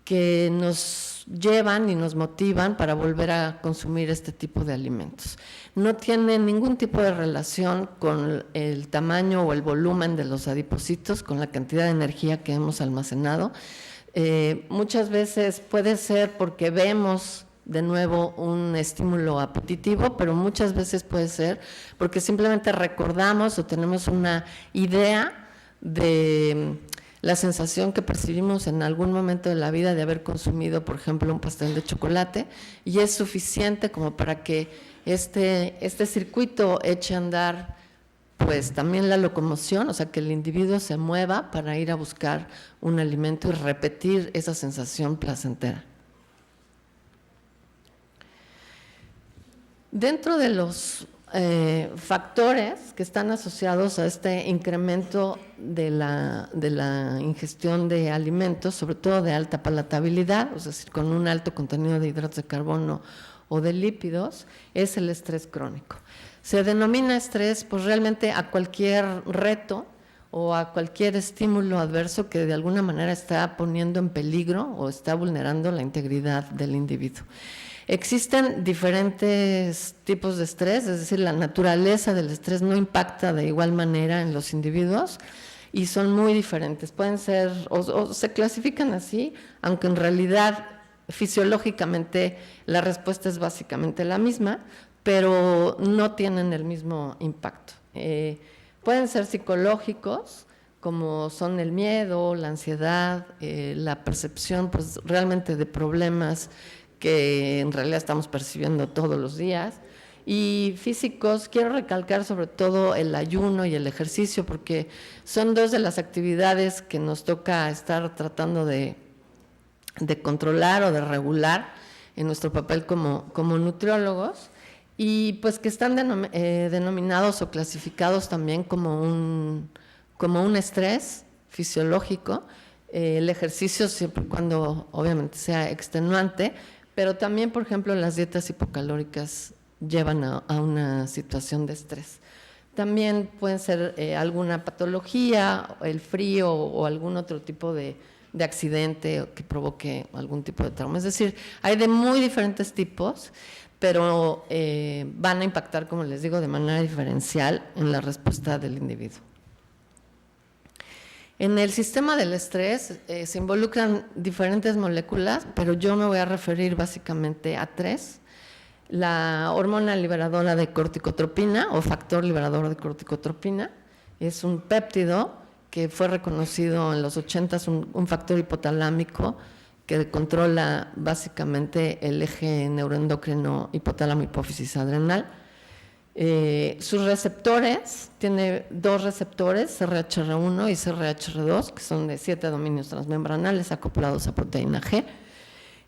que nos llevan y nos motivan para volver a consumir este tipo de alimentos. No tiene ningún tipo de relación con el tamaño o el volumen de los adipocitos, con la cantidad de energía que hemos almacenado. Muchas veces puede ser porque vemos de nuevo un estímulo apetitivo, pero muchas veces puede ser porque simplemente recordamos o tenemos una idea de la sensación que percibimos en algún momento de la vida de haber consumido, por ejemplo, un pastel de chocolate, y es suficiente como para que este circuito eche a andar pues también la locomoción, o sea, que el individuo se mueva para ir a buscar un alimento y repetir esa sensación placentera. Dentro de los factores que están asociados a este incremento de la ingestión de alimentos, sobre todo de alta palatabilidad, es decir, con un alto contenido de hidratos de carbono o de lípidos, es el estrés crónico. Se denomina estrés pues realmente a cualquier reto o a cualquier estímulo adverso que de alguna manera está poniendo en peligro o está vulnerando la integridad del individuo. Existen diferentes tipos de estrés, es decir, la naturaleza del estrés no impacta de igual manera en los individuos y son muy diferentes. Pueden ser, o se clasifican así, aunque en realidad fisiológicamente la respuesta es básicamente la misma, pero no tienen el mismo impacto. Pueden ser psicológicos, como son el miedo, la ansiedad, la percepción pues, realmente de problemas que en realidad estamos percibiendo todos los días. Y físicos, quiero recalcar sobre todo el ayuno y el ejercicio, porque son dos de las actividades que nos toca estar tratando de controlar o de regular en nuestro papel como nutriólogos, y pues que están denominados o clasificados también como un estrés fisiológico. El ejercicio siempre y cuando obviamente sea extenuante, pero también, por ejemplo, las dietas hipocalóricas llevan a una situación de estrés. También pueden ser alguna patología, el frío o algún otro tipo de accidente que provoque algún tipo de trauma. Es decir, hay de muy diferentes tipos, pero van a impactar, como les digo, de manera diferencial en la respuesta del individuo. En el sistema del estrés se involucran diferentes moléculas, pero yo me voy a referir básicamente a tres. La hormona liberadora de corticotropina o factor liberador de corticotropina es un péptido que fue reconocido en los 80s, un factor hipotalámico que controla básicamente el eje neuroendocrino hipotálamo hipófisis adrenal. Sus receptores, tiene dos receptores, CRHR1 y CRHR2, que son de 7 dominios transmembranales acoplados a proteína G,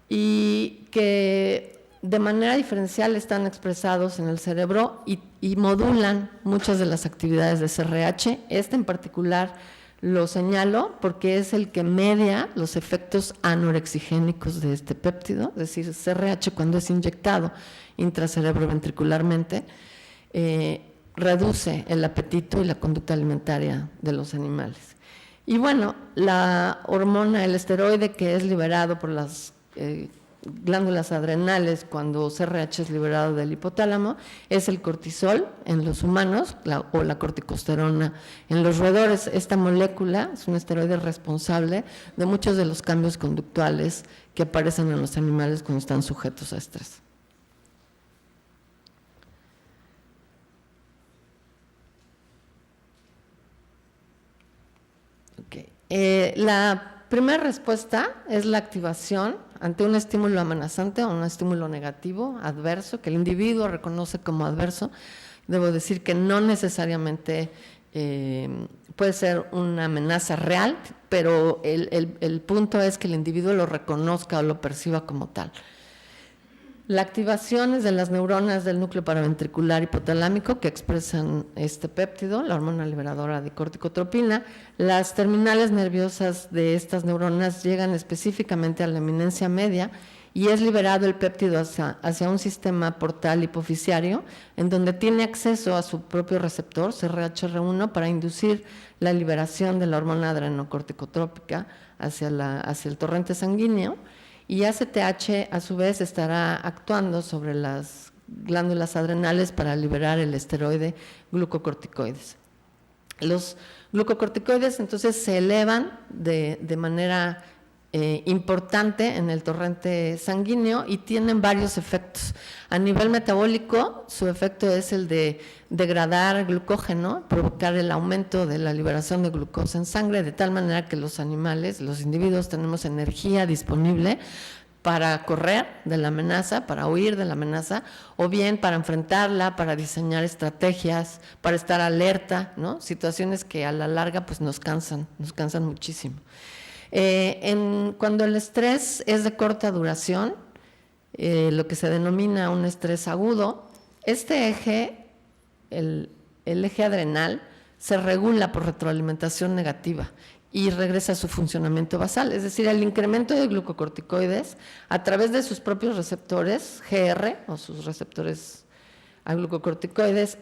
y que de manera diferencial están expresados en el cerebro y modulan muchas de las actividades de CRH. Este en particular lo señalo porque es el que media los efectos anorexigénicos de este péptido, es decir, CRH cuando es inyectado intracerebroventricularmente, reduce el apetito y la conducta alimentaria de los animales. Y bueno, la hormona, el esteroide que es liberado por las glándulas adrenales cuando CRH es liberado del hipotálamo es el cortisol en los humanos o la corticosterona en los roedores. Esta molécula es un esteroide responsable de muchos de los cambios conductuales que aparecen en los animales cuando están sujetos a estrés. La primera respuesta es la activación ante un estímulo amenazante o un estímulo negativo, adverso, que el individuo reconoce como adverso. Debo decir que no necesariamente puede ser una amenaza real, pero el punto es que el individuo lo reconozca o lo perciba como tal. La activación es de las neuronas del núcleo paraventricular hipotalámico que expresan este péptido, la hormona liberadora de corticotropina. Las terminales nerviosas de estas neuronas llegan específicamente a la eminencia media y es liberado el péptido hacia un sistema portal hipoficiario en donde tiene acceso a su propio receptor, CRHR1, para inducir la liberación de la hormona adrenocorticotrópica hacia el torrente sanguíneo. Y ACTH, a su vez, estará actuando sobre las glándulas adrenales para liberar el esteroide glucocorticoides. Los glucocorticoides, entonces, se elevan de manera importante en el torrente sanguíneo y tienen varios efectos. A nivel metabólico, su efecto es el de degradar glucógeno, provocar el aumento de la liberación de glucosa en sangre, de tal manera que los animales, los individuos, tenemos energía disponible para correr de la amenaza, para huir de la amenaza, o bien para enfrentarla, para diseñar estrategias, para estar alerta, ¿no? Situaciones que a la larga pues nos cansan muchísimo. Cuando el estrés es de corta duración, lo que se denomina un estrés agudo, este eje, el eje adrenal, se regula por retroalimentación negativa y regresa a su funcionamiento basal, es decir, el incremento de glucocorticoides a través de sus propios receptores GR o sus receptores a glucocorticoides,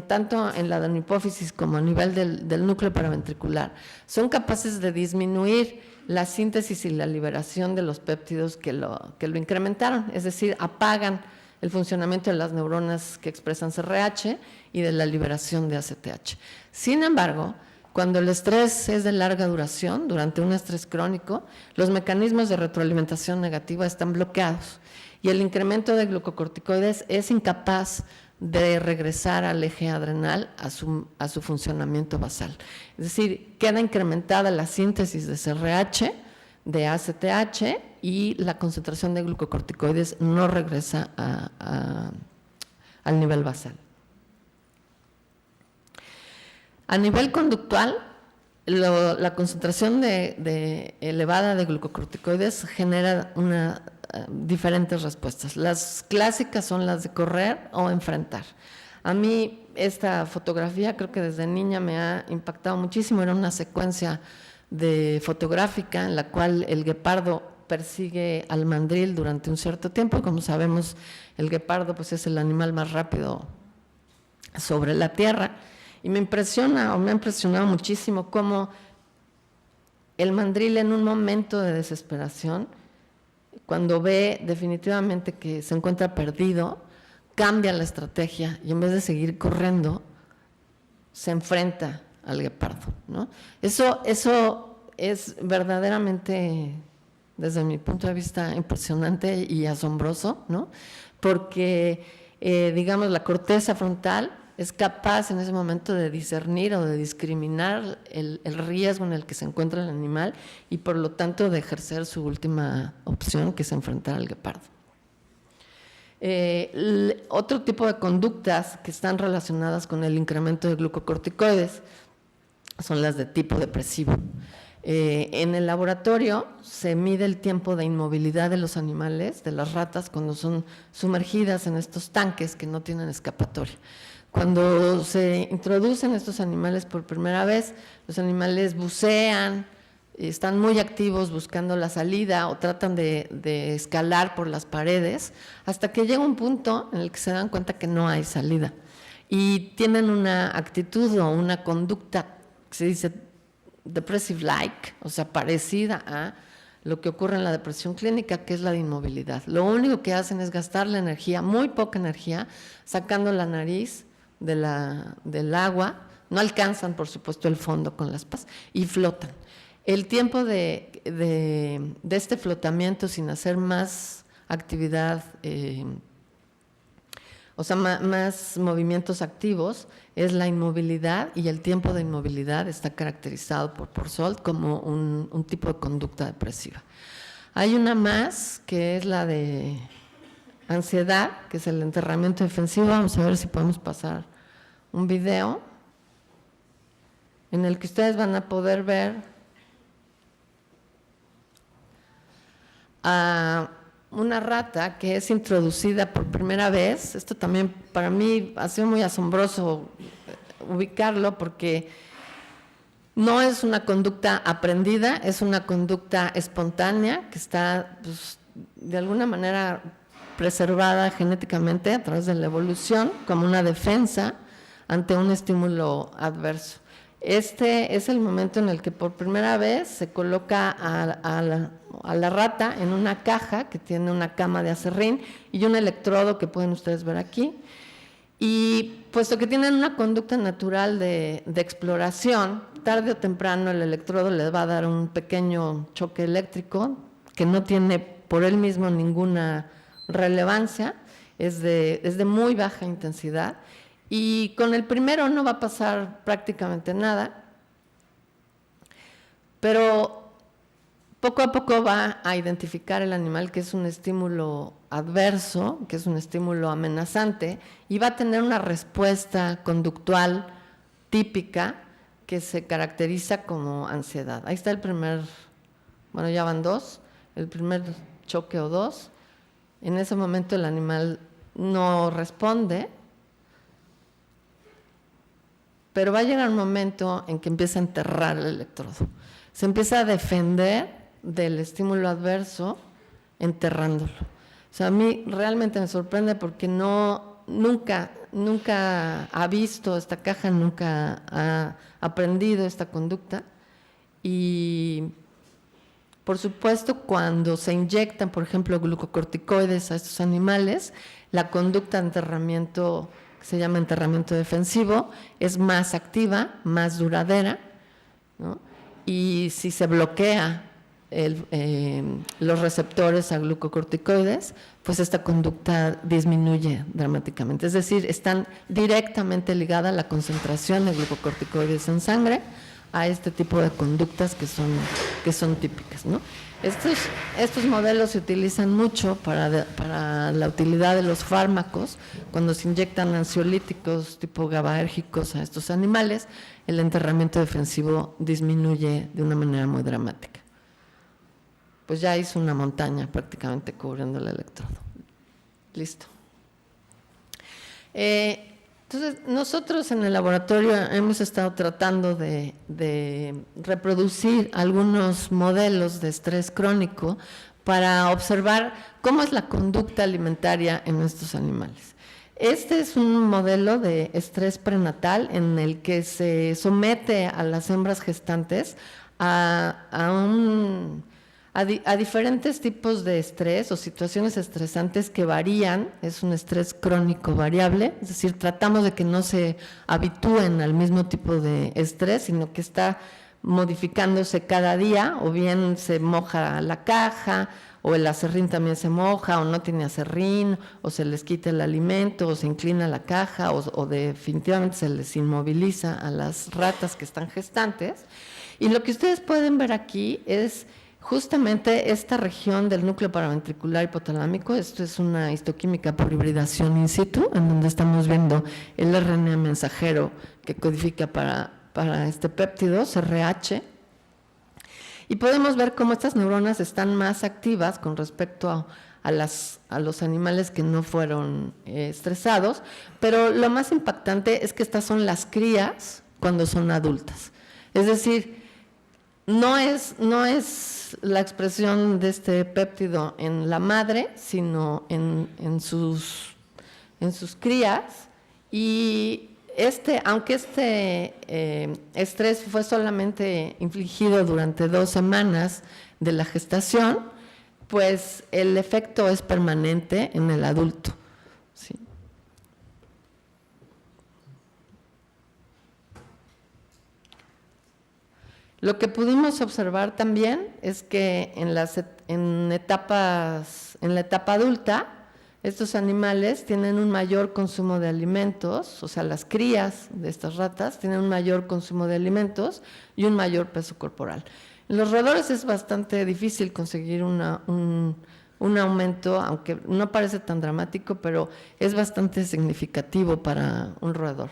tanto en la adenohipófisis como a nivel del núcleo paraventricular, son capaces de disminuir la síntesis y la liberación de los péptidos que lo incrementaron, es decir, apagan el funcionamiento de las neuronas que expresan CRH y de la liberación de ACTH. Sin embargo, cuando el estrés es de larga duración, durante un estrés crónico, los mecanismos de retroalimentación negativa están bloqueados y el incremento de glucocorticoides es incapaz de regresar al eje adrenal a su funcionamiento basal. Es decir, queda incrementada la síntesis de CRH, de ACTH y la concentración de glucocorticoides no regresa al nivel basal. A nivel conductual, la concentración elevada de glucocorticoides genera diferentes respuestas. Las clásicas son las de correr o enfrentar. A mí esta fotografía creo que desde niña me ha impactado muchísimo. Era una secuencia fotográfica en la cual el guepardo persigue al mandril durante un cierto tiempo. Como sabemos, el guepardo pues, es el animal más rápido sobre la tierra. Y me ha impresionado muchísimo cómo el mandril en un momento de desesperación, cuando ve definitivamente que se encuentra perdido, cambia la estrategia y en vez de seguir corriendo, se enfrenta al guepardo, ¿no? Eso es verdaderamente, desde mi punto de vista, impresionante y asombroso, ¿no? Porque, digamos, la corteza frontal es capaz en ese momento de discernir o de discriminar el riesgo en el que se encuentra el animal y por lo tanto de ejercer su última opción, que es enfrentar al guepardo. Otro tipo de conductas que están relacionadas con el incremento de glucocorticoides son las de tipo depresivo. En el laboratorio se mide el tiempo de inmovilidad de los animales, de las ratas, cuando son sumergidas en estos tanques que no tienen escapatoria. Cuando se introducen estos animales por primera vez, los animales bucean, están muy activos buscando la salida o tratan de escalar por las paredes, hasta que llega un punto en el que se dan cuenta que no hay salida. Y tienen una actitud o una conducta que se dice depressive-like, o sea, parecida a lo que ocurre en la depresión clínica, que es la de inmovilidad. Lo único que hacen es gastar la energía, muy poca energía, sacando la nariz del agua, no alcanzan, por supuesto, el fondo con las patas y flotan. El tiempo de este flotamiento sin hacer más actividad, o sea, más movimientos activos, es la inmovilidad, y el tiempo de inmovilidad está caracterizado por SOLT como un tipo de conducta depresiva. Hay una más, que es la de ansiedad, que es el enterramiento defensivo. Vamos a ver si podemos pasar un video en el que ustedes van a poder ver a una rata que es introducida por primera vez. Esto también para mí ha sido muy asombroso ubicarlo, porque no es una conducta aprendida, es una conducta espontánea que está, pues, de alguna manera preservada genéticamente a través de la evolución como una defensa ante un estímulo adverso. Este es el momento en el que por primera vez se coloca a la rata en una caja que tiene una cama de aserrín y un electrodo que pueden ustedes ver aquí. Y puesto que tienen una conducta natural de exploración, tarde o temprano el electrodo les va a dar un pequeño choque eléctrico que no tiene por él mismo ninguna relevancia, es de muy baja intensidad. Y con el primero no va a pasar prácticamente nada, pero poco a poco va a identificar el animal que es un estímulo adverso, que es un estímulo amenazante, y va a tener una respuesta conductual típica que se caracteriza como ansiedad. Ahí está el primer, bueno, ya van dos, el primer choque o dos. En ese momento el animal no responde, pero va a llegar un momento en que empieza a enterrar el electrodo. Se empieza a defender del estímulo adverso enterrándolo. O sea, a mí realmente me sorprende porque nunca ha visto esta caja, nunca ha aprendido esta conducta. Y por supuesto, cuando se inyectan, por ejemplo, glucocorticoides a estos animales, la conducta de enterramiento, que se llama enterramiento defensivo, es más activa, más duradera, ¿no? Y si se bloquea los receptores a glucocorticoides, pues esta conducta disminuye dramáticamente. Es decir, están directamente ligadas la concentración de glucocorticoides en sangre a este tipo de conductas que son típicas, ¿no? Estos modelos se utilizan mucho para la utilidad de los fármacos. Cuando se inyectan ansiolíticos tipo GABAérgicos a estos animales, el enterramiento defensivo disminuye de una manera muy dramática. Pues ya hizo una montaña prácticamente cubriendo el electrodo. Listo. Entonces, nosotros en el laboratorio hemos estado tratando de reproducir algunos modelos de estrés crónico para observar cómo es la conducta alimentaria en estos animales. Este es un modelo de estrés prenatal en el que se somete a las hembras gestantes a diferentes tipos de estrés o situaciones estresantes que varían. Es un estrés crónico variable, es decir, tratamos de que no se habitúen al mismo tipo de estrés, sino que está modificándose cada día, o bien se moja la caja, o el aserrín también se moja, o no tiene aserrín, o se les quita el alimento, o se inclina la caja, o definitivamente se les inmoviliza a las ratas que están gestantes. Y lo que ustedes pueden ver aquí es justamente esta región del núcleo paraventricular hipotalámico. Esto es una histoquímica por hibridación in situ, en donde estamos viendo el RNA mensajero que codifica para este péptido, CRH, y podemos ver cómo estas neuronas están más activas con respecto a los animales que no fueron estresados, pero lo más impactante es que estas son las crías cuando son adultas. Es decir, no es la expresión de este péptido en la madre, sino en sus crías. Y aunque este estrés fue solamente infligido durante 2 semanas de la gestación, pues el efecto es permanente en el adulto. ¿Sí? Lo que pudimos observar también es que en la etapa adulta, estos animales tienen un mayor consumo de alimentos, o sea, las crías de estas ratas tienen un mayor consumo de alimentos y un mayor peso corporal. En los roedores es bastante difícil conseguir un aumento, aunque no parece tan dramático, pero es bastante significativo para un roedor.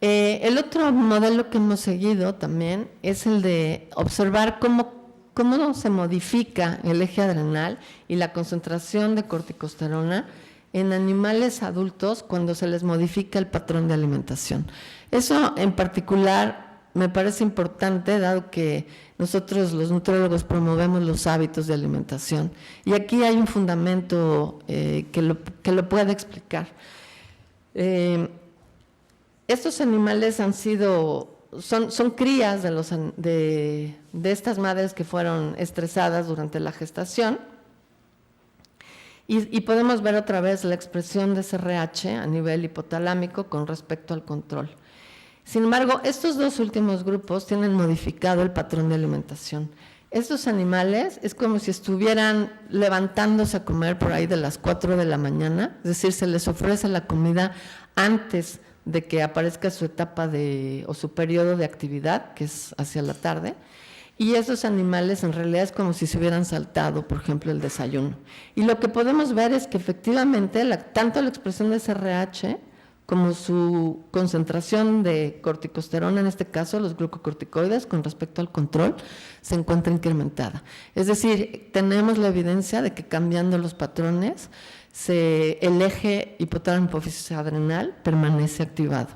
El otro modelo que hemos seguido también es el de observar cómo se modifica el eje adrenal y la concentración de corticosterona en animales adultos cuando se les modifica el patrón de alimentación. Eso en particular me parece importante, dado que nosotros los nutriólogos promovemos los hábitos de alimentación. Y aquí hay un fundamento que lo puede explicar. Estos animales son crías de estas madres que fueron estresadas durante la gestación y podemos ver otra vez la expresión de SRH a nivel hipotalámico con respecto al control. Sin embargo, estos dos últimos grupos tienen modificado el patrón de alimentación. Estos animales es como si estuvieran levantándose a comer por ahí de las 4 de la mañana, es decir, se les ofrece la comida antes de que aparezca su etapa o su periodo de actividad, que es hacia la tarde, y esos animales en realidad es como si se hubieran saltado, por ejemplo, el desayuno. Y lo que podemos ver es que efectivamente tanto la expresión de SRH como su concentración de corticosterona, en este caso los glucocorticoides, con respecto al control, se encuentra incrementada. Es decir, tenemos la evidencia de que cambiando los patrones, el eje hipotálamo hipófisis adrenal permanece activado.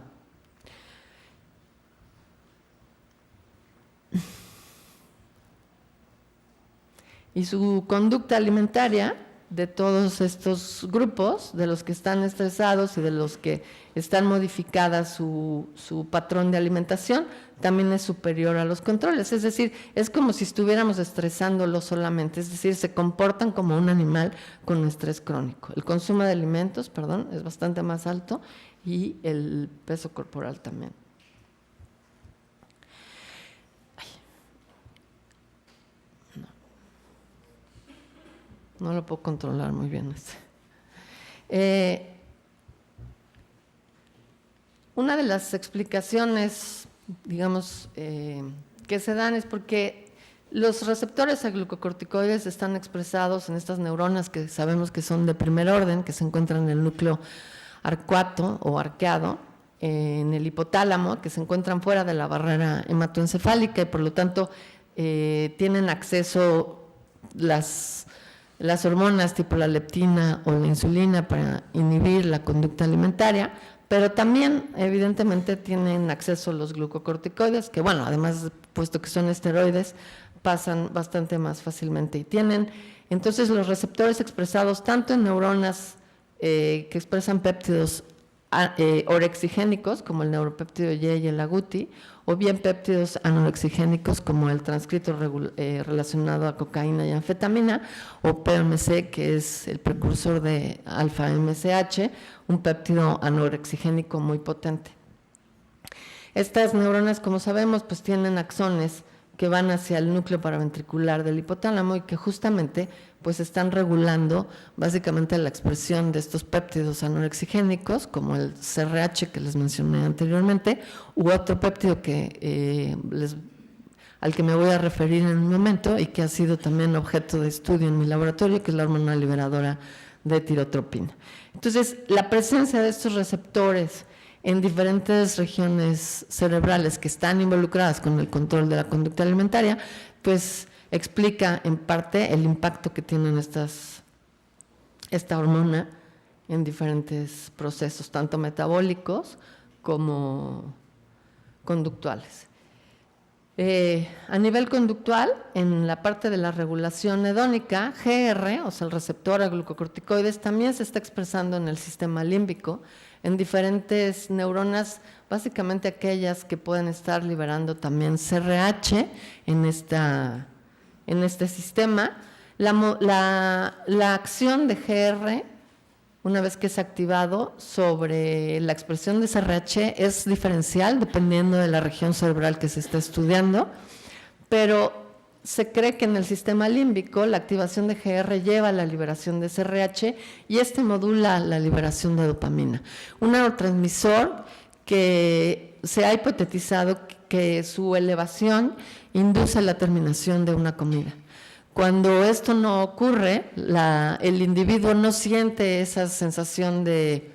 Y su conducta alimentaria de todos estos grupos, de los que están estresados y de los que están modificadas su patrón de alimentación, también es superior a los controles. Es decir, es como si estuviéramos estresándolos solamente, es decir, se comportan como un animal con estrés crónico. El consumo de alimentos, es bastante más alto y el peso corporal también. No lo puedo controlar muy bien. Una de las explicaciones, digamos, que se dan es porque los receptores a glucocorticoides están expresados en estas neuronas que sabemos que son de primer orden, que se encuentran en el núcleo arcuato o arqueado, en el hipotálamo, que se encuentran fuera de la barrera hematoencefálica y por lo tanto tienen acceso las hormonas tipo la leptina o la insulina para inhibir la conducta alimentaria, pero también evidentemente tienen acceso a los glucocorticoides, que bueno, además, puesto que son esteroides, pasan bastante más fácilmente y tienen entonces los receptores expresados tanto en neuronas que expresan péptidos orexigénicos como el neuropéptido Y y el agouti, o bien péptidos anorexigénicos como el transcrito relacionado a cocaína y anfetamina, o PMC, que es el precursor de alfa-MSH, un péptido anorexigénico muy potente. Estas neuronas, como sabemos, pues tienen axones que van hacia el núcleo paraventricular del hipotálamo y que justamente pues están regulando básicamente la expresión de estos péptidos anorexigénicos, como el CRH que les mencioné anteriormente, u otro péptido al que me voy a referir en un momento y que ha sido también objeto de estudio en mi laboratorio, que es la hormona liberadora de tirotropina. Entonces, la presencia de estos receptores en diferentes regiones cerebrales que están involucradas con el control de la conducta alimentaria, pues explica en parte el impacto que tienen esta hormona en diferentes procesos, tanto metabólicos como conductuales. A nivel conductual, en la parte de la regulación hedónica, GR, o sea, el receptor a glucocorticoides, también se está expresando en el sistema límbico, en diferentes neuronas, básicamente aquellas que pueden estar liberando también CRH en este sistema. La acción de GR, una vez que es activado sobre la expresión de CRH, es diferencial dependiendo de la región cerebral que se está estudiando, pero se cree que en el sistema límbico la activación de GR lleva a la liberación de CRH y modula la liberación de dopamina. Un neurotransmisor que se ha hipotetizado que su elevación induce la terminación de una comida. Cuando esto no ocurre, el individuo no siente esa sensación de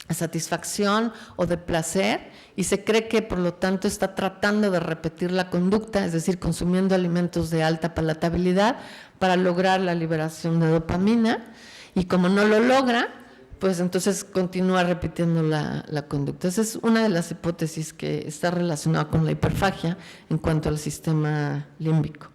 satisfacción o de placer y se cree que por lo tanto está tratando de repetir la conducta, es decir, consumiendo alimentos de alta palatabilidad para lograr la liberación de dopamina, y como no lo logra, pues entonces continúa repitiendo la conducta. Esa es una de las hipótesis que está relacionada con la hiperfagia en cuanto al sistema límbico.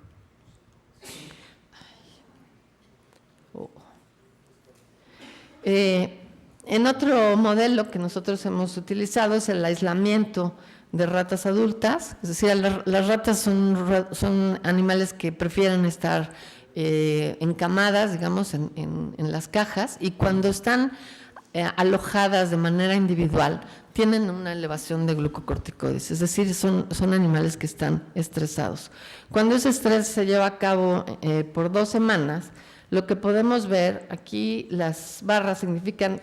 En otro modelo que nosotros hemos utilizado es el aislamiento de ratas adultas, es decir, las ratas son animales que prefieren estar encamadas, digamos, en las cajas, y cuando están alojadas de manera individual, tienen una elevación de glucocorticoides, es decir, son animales que están estresados. Cuando ese estrés se lleva a cabo por 2 semanas, lo que podemos ver aquí, las barras significan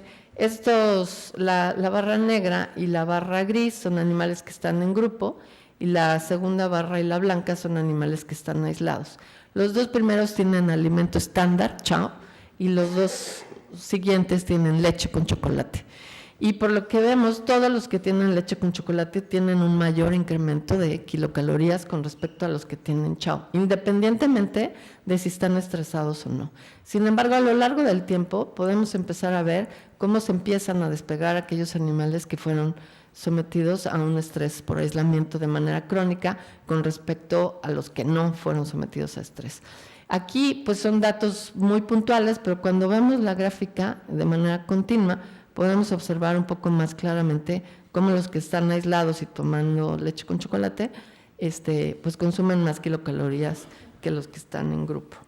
la barra negra y la barra gris son animales que están en grupo, y la segunda barra y la blanca son animales que están aislados. Los 2 primeros tienen alimento estándar, chao, y los 2 siguientes tienen leche con chocolate. Y por lo que vemos, todos los que tienen leche con chocolate tienen un mayor incremento de kilocalorías con respecto a los que tienen chao, independientemente de si están estresados o no. Sin embargo, a lo largo del tiempo podemos empezar a ver cómo se empiezan a despegar aquellos animales que fueron sometidos a un estrés por aislamiento de manera crónica con respecto a los que no fueron sometidos a estrés. Aquí pues son datos muy puntuales, pero cuando vemos la gráfica de manera continua, podemos observar un poco más claramente cómo los que están aislados y tomando leche con chocolate, pues consumen más kilocalorías que los que están en grupo.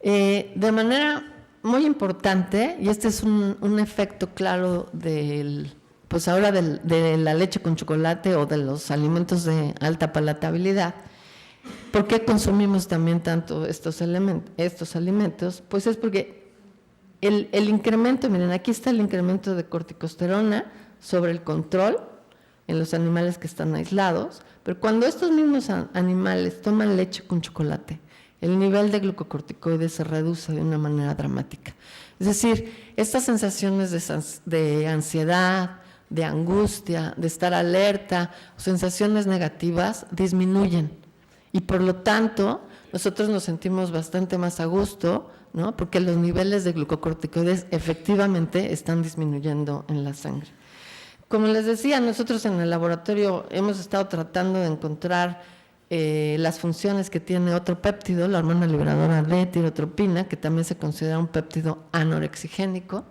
De manera muy importante, y este es un efecto claro de la leche con chocolate o de los alimentos de alta palatabilidad. ¿Por qué consumimos también tanto estos alimentos? Pues es porque el incremento, miren, aquí está el incremento de corticosterona sobre el control en los animales que están aislados, pero cuando estos mismos animales toman leche con chocolate, el nivel de glucocorticoides se reduce de una manera dramática. Es decir, estas sensaciones de ansiedad, de angustia, de estar alerta, sensaciones negativas disminuyen, y por lo tanto nosotros nos sentimos bastante más a gusto, ¿no? Porque los niveles de glucocorticoides efectivamente están disminuyendo en la sangre. Como les decía, nosotros en el laboratorio hemos estado tratando de encontrar las funciones que tiene otro péptido, la hormona liberadora de tirotropina, que también se considera un péptido anorexigénico.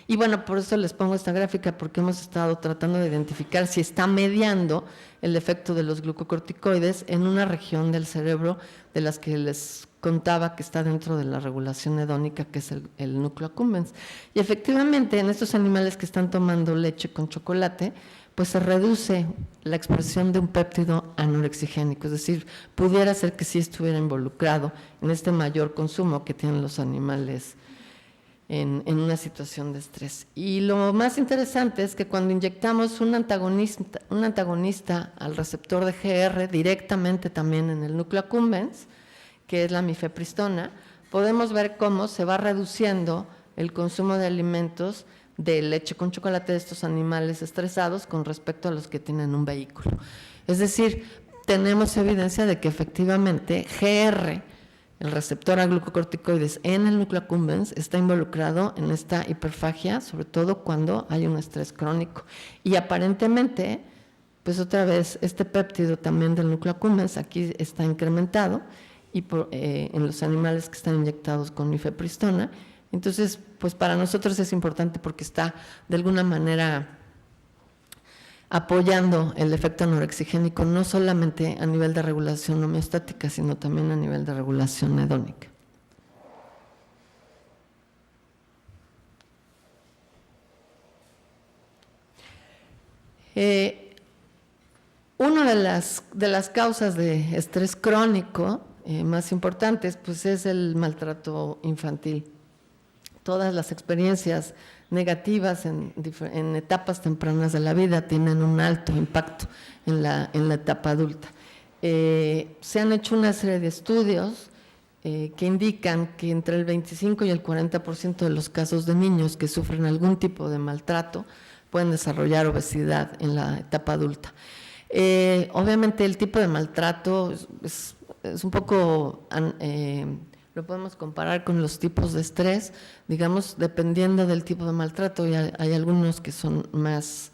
Y bueno, por eso les pongo esta gráfica, porque hemos estado tratando de identificar si está mediando el efecto de los glucocorticoides en una región del cerebro de las que les contaba que está dentro de la regulación hedónica, que es el núcleo accumbens. Y efectivamente, en estos animales que están tomando leche con chocolate, pues se reduce la expresión de un péptido anorexigénico, es decir, pudiera ser que sí estuviera involucrado en este mayor consumo que tienen los animales en una situación de estrés. Y lo más interesante es que cuando inyectamos un antagonista al receptor de GR directamente también en el núcleo accumbens, que es la mifepristona, podemos ver cómo se va reduciendo el consumo de alimentos de leche con chocolate de estos animales estresados con respecto a los que tienen un vehículo. Es decir, tenemos evidencia de que efectivamente GR, el receptor a glucocorticoides en el núcleo accumbens, está involucrado en esta hiperfagia, sobre todo cuando hay un estrés crónico. Y aparentemente, pues otra vez, este péptido también del núcleo accumbens aquí está incrementado y en los animales que están inyectados con mifepristona, Entonces, pues para nosotros es importante porque está de alguna manera apoyando el efecto anorexigénico, no solamente a nivel de regulación homeostática, sino también a nivel de regulación hedónica. Una de las causas de estrés crónico más importantes pues es el maltrato infantil. Todas las experiencias negativas en etapas tempranas de la vida tienen un alto impacto en la etapa adulta. Se han hecho una serie de estudios que indican que entre el 25 y el 40% de los casos de niños que sufren algún tipo de maltrato pueden desarrollar obesidad en la etapa adulta. Obviamente el tipo de maltrato es un poco, lo podemos comparar con los tipos de estrés, digamos, dependiendo del tipo de maltrato, y hay algunos que son más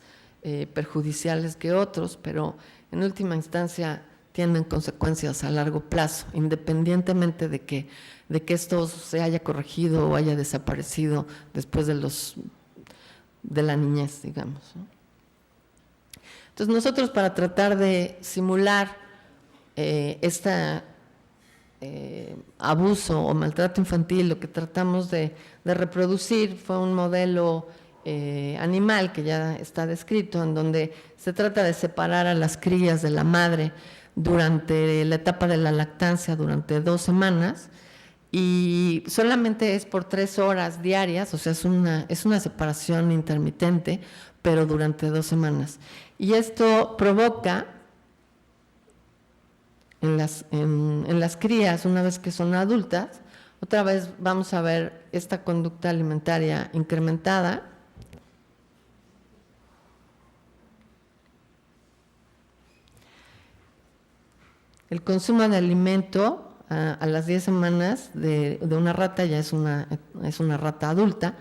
perjudiciales que otros, pero en última instancia tienen consecuencias a largo plazo, independientemente de que esto se haya corregido o haya desaparecido después de la niñez, digamos, ¿no? Entonces nosotros, para tratar de simular abuso o maltrato infantil, lo que tratamos de reproducir fue un modelo animal que ya está descrito, en donde se trata de separar a las crías de la madre durante la etapa de la lactancia, durante 2 semanas, y solamente es por 3 horas diarias, o sea, es una separación intermitente, pero durante 2 semanas. Y esto provoca en las crías, una vez que son adultas, otra vez vamos a ver esta conducta alimentaria incrementada. El consumo de alimento a las 10 semanas de una rata ya es una rata adulta.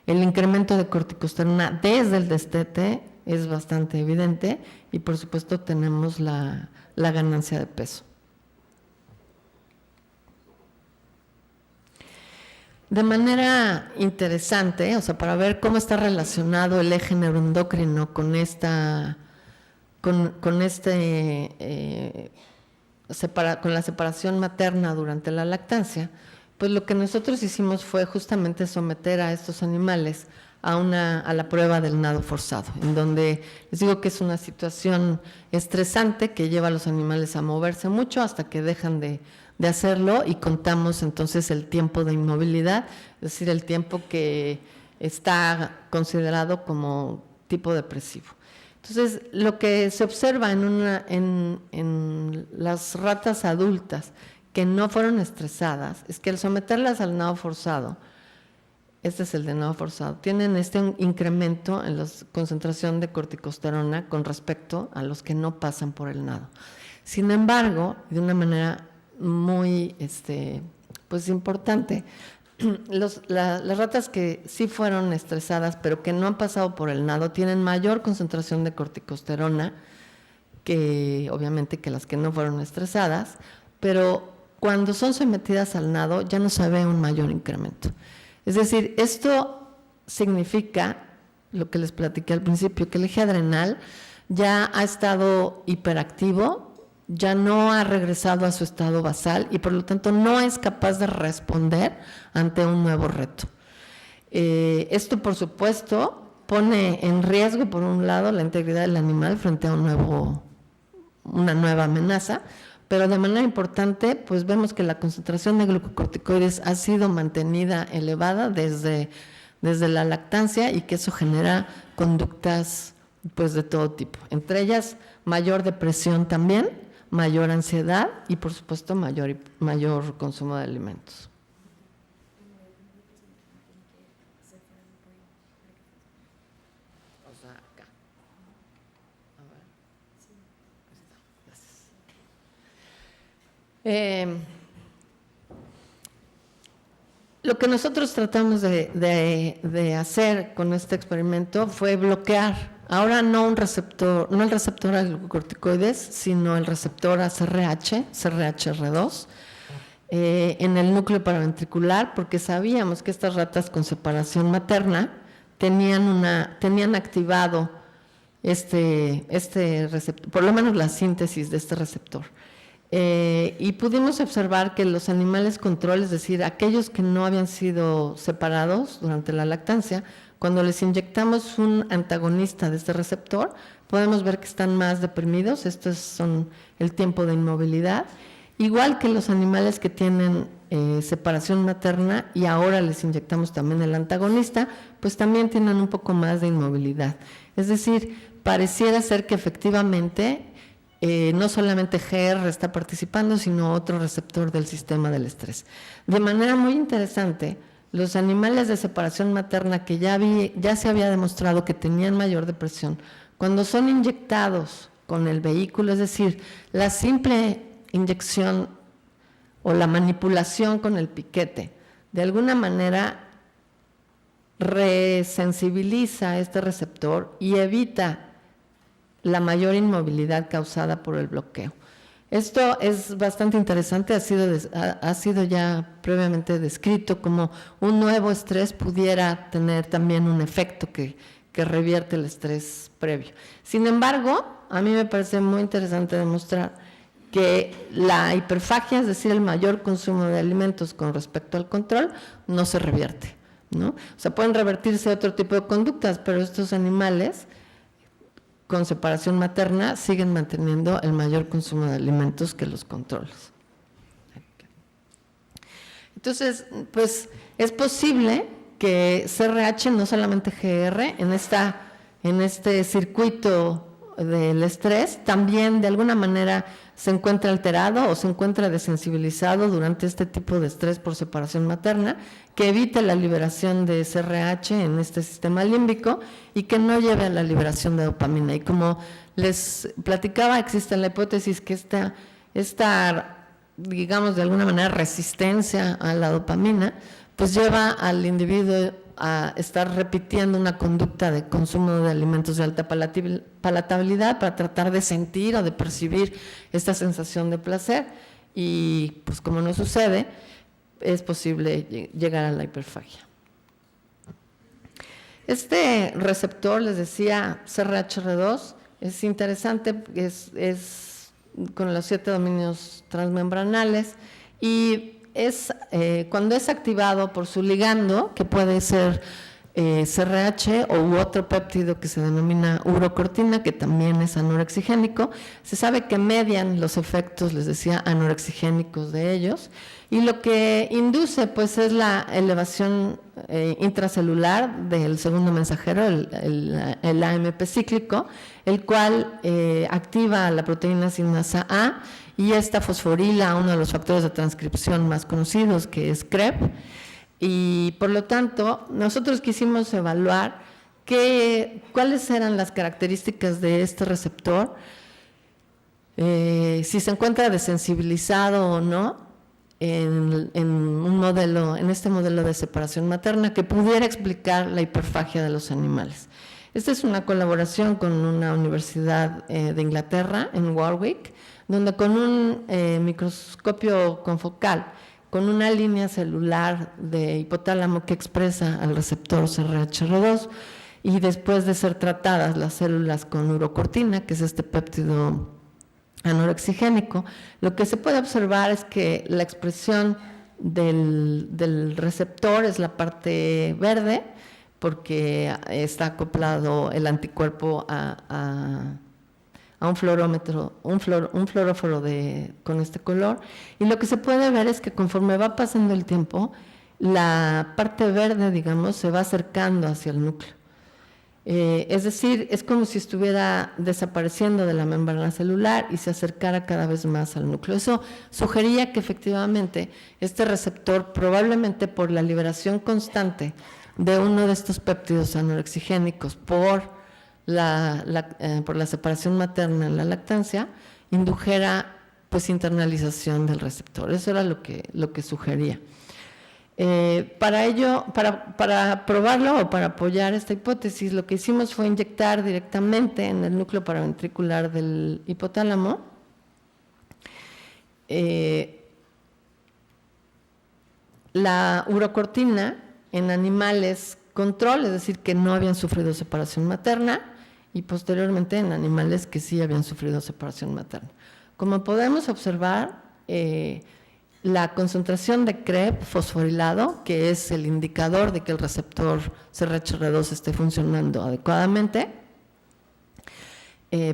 El incremento de corticosterona desde el destete es bastante evidente, y por supuesto tenemos la ganancia de peso. De manera interesante, o sea, para ver cómo está relacionado el eje neuroendocrino con la separación materna durante la lactancia, pues lo que nosotros hicimos fue justamente someter a estos animales a la prueba del nado forzado, en donde les digo que es una situación estresante que lleva a los animales a moverse mucho hasta que dejan de hacerlo, y contamos entonces el tiempo de inmovilidad, es decir, el tiempo que está considerado como tipo depresivo. Entonces, lo que se observa en las ratas adultas que no fueron estresadas es que al someterlas al nado forzado, este es el de nado forzado, tienen este incremento en la concentración de corticosterona con respecto a los que no pasan por el nado. Sin embargo, de una manera muy pues importante, las ratas que sí fueron estresadas pero que no han pasado por el nado tienen mayor concentración de corticosterona que obviamente que las que no fueron estresadas, pero cuando son sometidas al nado ya no se ve un mayor incremento. Es decir, esto significa lo que les platiqué al principio, que el eje adrenal ya ha estado hiperactivo, ya no ha regresado a su estado basal y por lo tanto no es capaz de responder ante un nuevo reto. Esto, por supuesto, pone en riesgo, por un lado, la integridad del animal frente a una nueva amenaza, pero de manera importante, pues vemos que la concentración de glucocorticoides ha sido mantenida elevada desde la lactancia, y que eso genera conductas pues de todo tipo, entre ellas mayor depresión también, mayor ansiedad y por supuesto mayor consumo de alimentos. Lo que nosotros tratamos de hacer con este experimento fue bloquear, ahora no el receptor a glucocorticoides, sino el receptor a CRH, CRHR2, en el núcleo paraventricular, porque sabíamos que estas ratas con separación materna tenían activado este receptor, por lo menos la síntesis de este receptor. Y pudimos observar que los animales control, es decir, aquellos que no habían sido separados durante la lactancia, cuando les inyectamos un antagonista de este receptor, podemos ver que están más deprimidos. Estos son el tiempo de inmovilidad, igual que los animales que tienen separación materna y ahora les inyectamos también el antagonista, pues también tienen un poco más de inmovilidad. Es decir, pareciera ser que efectivamente no solamente GR está participando, sino otro receptor del sistema del estrés. De manera muy interesante, los animales de separación materna que ya se había demostrado que tenían mayor depresión, cuando son inyectados con el vehículo, es decir, la simple inyección o la manipulación con el piquete, de alguna manera resensibiliza este receptor y evita la mayor inmovilidad causada por el bloqueo. Esto es bastante interesante, ha sido ya previamente descrito como un nuevo estrés pudiera tener también un efecto que revierte el estrés previo. Sin embargo, a mí me parece muy interesante demostrar que la hiperfagia, es decir, el mayor consumo de alimentos con respecto al control, no se revierte, ¿no? O sea, pueden revertirse otro tipo de conductas, pero estos animales con separación materna siguen manteniendo el mayor consumo de alimentos que los controles. Entonces, pues es posible que CRH, no solamente GR, en este circuito del estrés, también de alguna manera se encuentra alterado o se encuentra desensibilizado durante este tipo de estrés por separación materna, que evite la liberación de SRH en este sistema límbico y que no lleve a la liberación de dopamina. Y como les platicaba, existe la hipótesis que esta, digamos, de alguna manera resistencia a la dopamina, pues lleva al individuo a estar repitiendo una conducta de consumo de alimentos de alta palatabilidad para tratar de sentir o de percibir esta sensación de placer y pues como no sucede, es posible llegar a la hiperfagia. Este receptor, les decía, CRHR2, es interesante, es con los 7 dominios transmembranales y cuando es activado por su ligando, que puede ser CRH u otro péptido que se denomina urocortina, que también es anorexigénico, se sabe que median los efectos, les decía, anorexigénicos de ellos, y lo que induce pues es la elevación intracelular del segundo mensajero, el AMP cíclico, el cual activa la proteína sinasa A y esta fosforila uno de los factores de transcripción más conocidos, que es CREB, y por lo tanto nosotros quisimos evaluar cuáles eran las características de este receptor, si se encuentra desensibilizado o no en este modelo de separación materna que pudiera explicar la hiperfagia de los animales. Esta es una colaboración con una universidad de Inglaterra, en Warwick, donde con un microscopio confocal, con una línea celular de hipotálamo que expresa al receptor CRHR2 y después de ser tratadas las células con urocortina, que es este péptido anorexigénico, lo que se puede observar es que la expresión del receptor es la parte verde, porque está acoplado el anticuerpo a un fluorómetro, un fluoróforo con este color, y lo que se puede ver es que conforme va pasando el tiempo, la parte verde, digamos, se va acercando hacia el núcleo. Es decir, es como si estuviera desapareciendo de la membrana celular y se acercara cada vez más al núcleo. Eso sugería que efectivamente este receptor, probablemente por la liberación constante de uno de estos péptidos anorexigénicos por la separación materna en la lactancia, indujera pues internalización del receptor. Eso era lo que sugería. Para ello, para probarlo o para apoyar esta hipótesis, lo que hicimos fue inyectar directamente en el núcleo paraventricular del hipotálamo la urocortina en animales control, es decir, que no habían sufrido separación materna, y posteriormente en animales que sí habían sufrido separación materna. Como podemos observar, la concentración de CREB fosforilado, que es el indicador de que el receptor CRH2 esté funcionando adecuadamente,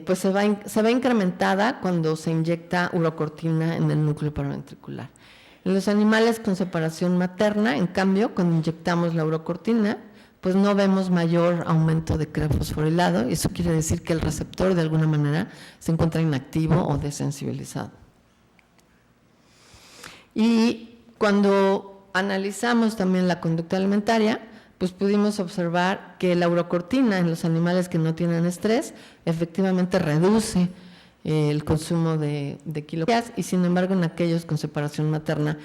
pues se ve incrementada cuando se inyecta urocortina en el núcleo paraventricular. En los animales con separación materna, en cambio, cuando inyectamos la urocortina, pues no vemos mayor aumento de CREB fosforilado, y eso quiere decir que el receptor de alguna manera se encuentra inactivo o desensibilizado. Y cuando analizamos también la conducta alimentaria, pues pudimos observar que la urocortina en los animales que no tienen estrés efectivamente reduce el consumo de kilocalorías, y sin embargo en aquellos con separación materna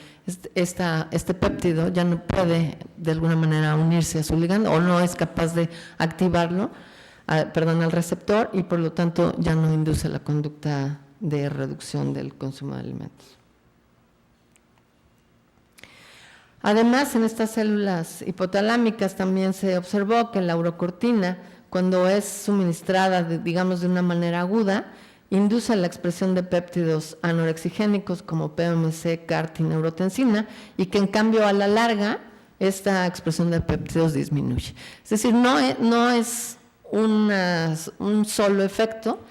este péptido ya no puede de alguna manera unirse a su ligando, o no es capaz de activarlo, al receptor, y por lo tanto ya no induce la conducta de reducción del consumo de alimentos. Además, en estas células hipotalámicas también se observó que la urocortina, cuando es suministrada, digamos, de una manera aguda, induce la expresión de péptidos anorexigénicos como PMC, CART y neurotensina, y que en cambio a la larga esta expresión de péptidos disminuye. Es decir, no es un solo efecto,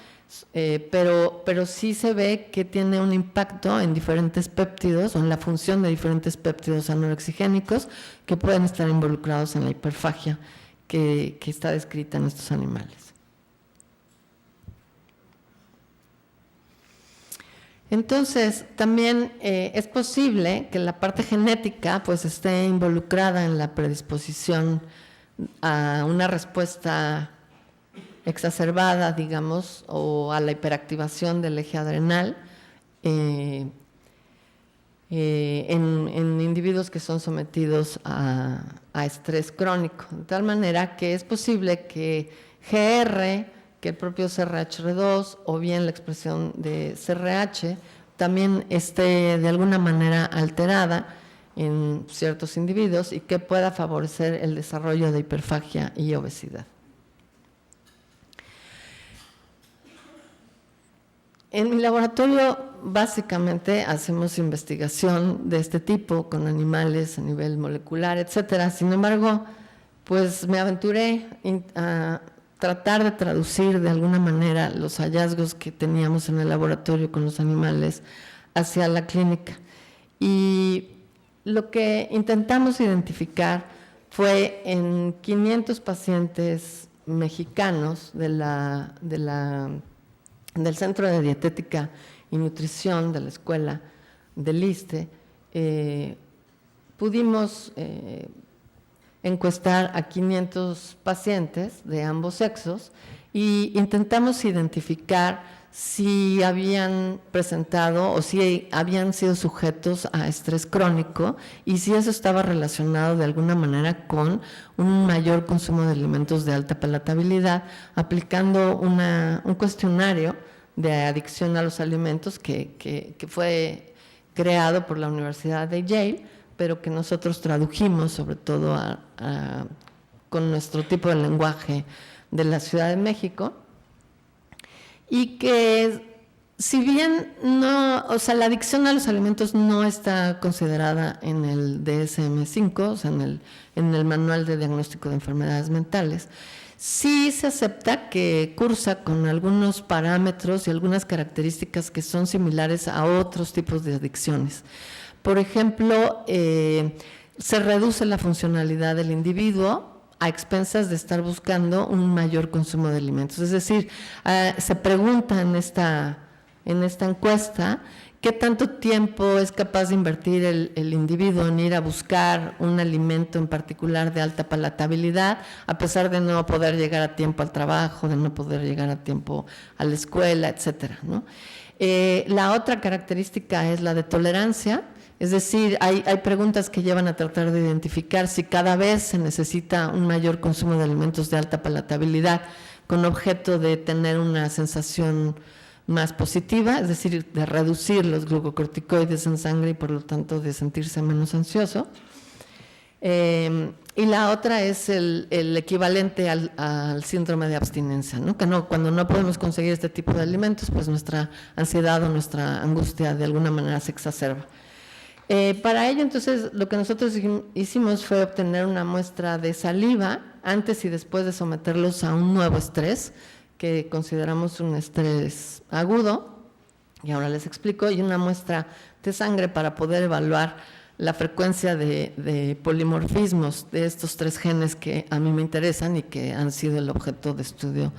pero sí se ve que tiene un impacto en diferentes péptidos o en la función de diferentes péptidos anorexigénicos que pueden estar involucrados en la hiperfagia que está descrita en estos animales. Entonces, también es posible que la parte genética pues esté involucrada en la predisposición a una respuesta exacerbada, digamos, o a la hiperactivación del eje adrenal en individuos que son sometidos a estrés crónico. De tal manera que es posible que GR, que el propio CRH2 o bien la expresión de CRH también esté de alguna manera alterada en ciertos individuos y que pueda favorecer el desarrollo de hiperfagia y obesidad. En mi laboratorio básicamente hacemos investigación de este tipo con animales a nivel molecular, etcétera. Sin embargo, pues me aventuré a tratar de traducir de alguna manera los hallazgos que teníamos en el laboratorio con los animales hacia la clínica. Y lo que intentamos identificar fue en 500 pacientes mexicanos del Centro de Dietética y Nutrición de la Escuela del ISSSTE, pudimos encuestar a 500 pacientes de ambos sexos y intentamos identificar si habían presentado o si habían sido sujetos a estrés crónico y si eso estaba relacionado de alguna manera con un mayor consumo de alimentos de alta palatabilidad, aplicando un cuestionario de adicción a los alimentos que fue creado por la Universidad de Yale, pero que nosotros tradujimos sobre todo con nuestro tipo de lenguaje de la Ciudad de México, y que si bien la adicción a los alimentos no está considerada en el DSM-5, o sea, en el Manual de Diagnóstico de Enfermedades Mentales, sí se acepta que cursa con algunos parámetros y algunas características que son similares a otros tipos de adicciones. Por ejemplo, se reduce la funcionalidad del individuo a expensas de estar buscando un mayor consumo de alimentos. Es decir, se pregunta en esta encuesta qué tanto tiempo es capaz de invertir el individuo en ir a buscar un alimento en particular de alta palatabilidad, a pesar de no poder llegar a tiempo al trabajo, de no poder llegar a tiempo a la escuela, etcétera, ¿no? La otra característica es la de tolerancia. Es decir, hay preguntas que llevan a tratar de identificar si cada vez se necesita un mayor consumo de alimentos de alta palatabilidad con objeto de tener una sensación más positiva, es decir, de reducir los glucocorticoides en sangre y por lo tanto de sentirse menos ansioso. Y la otra es el equivalente al síndrome de abstinencia, ¿no? Que cuando no podemos conseguir este tipo de alimentos, pues nuestra ansiedad o nuestra angustia de alguna manera se exacerba. Para ello, entonces, lo que nosotros hicimos fue obtener una muestra de saliva antes y después de someterlos a un nuevo estrés, que consideramos un estrés agudo, y ahora les explico, y una muestra de sangre para poder evaluar la frecuencia de polimorfismos de estos 3 genes que a mí me interesan y que han sido el objeto de estudio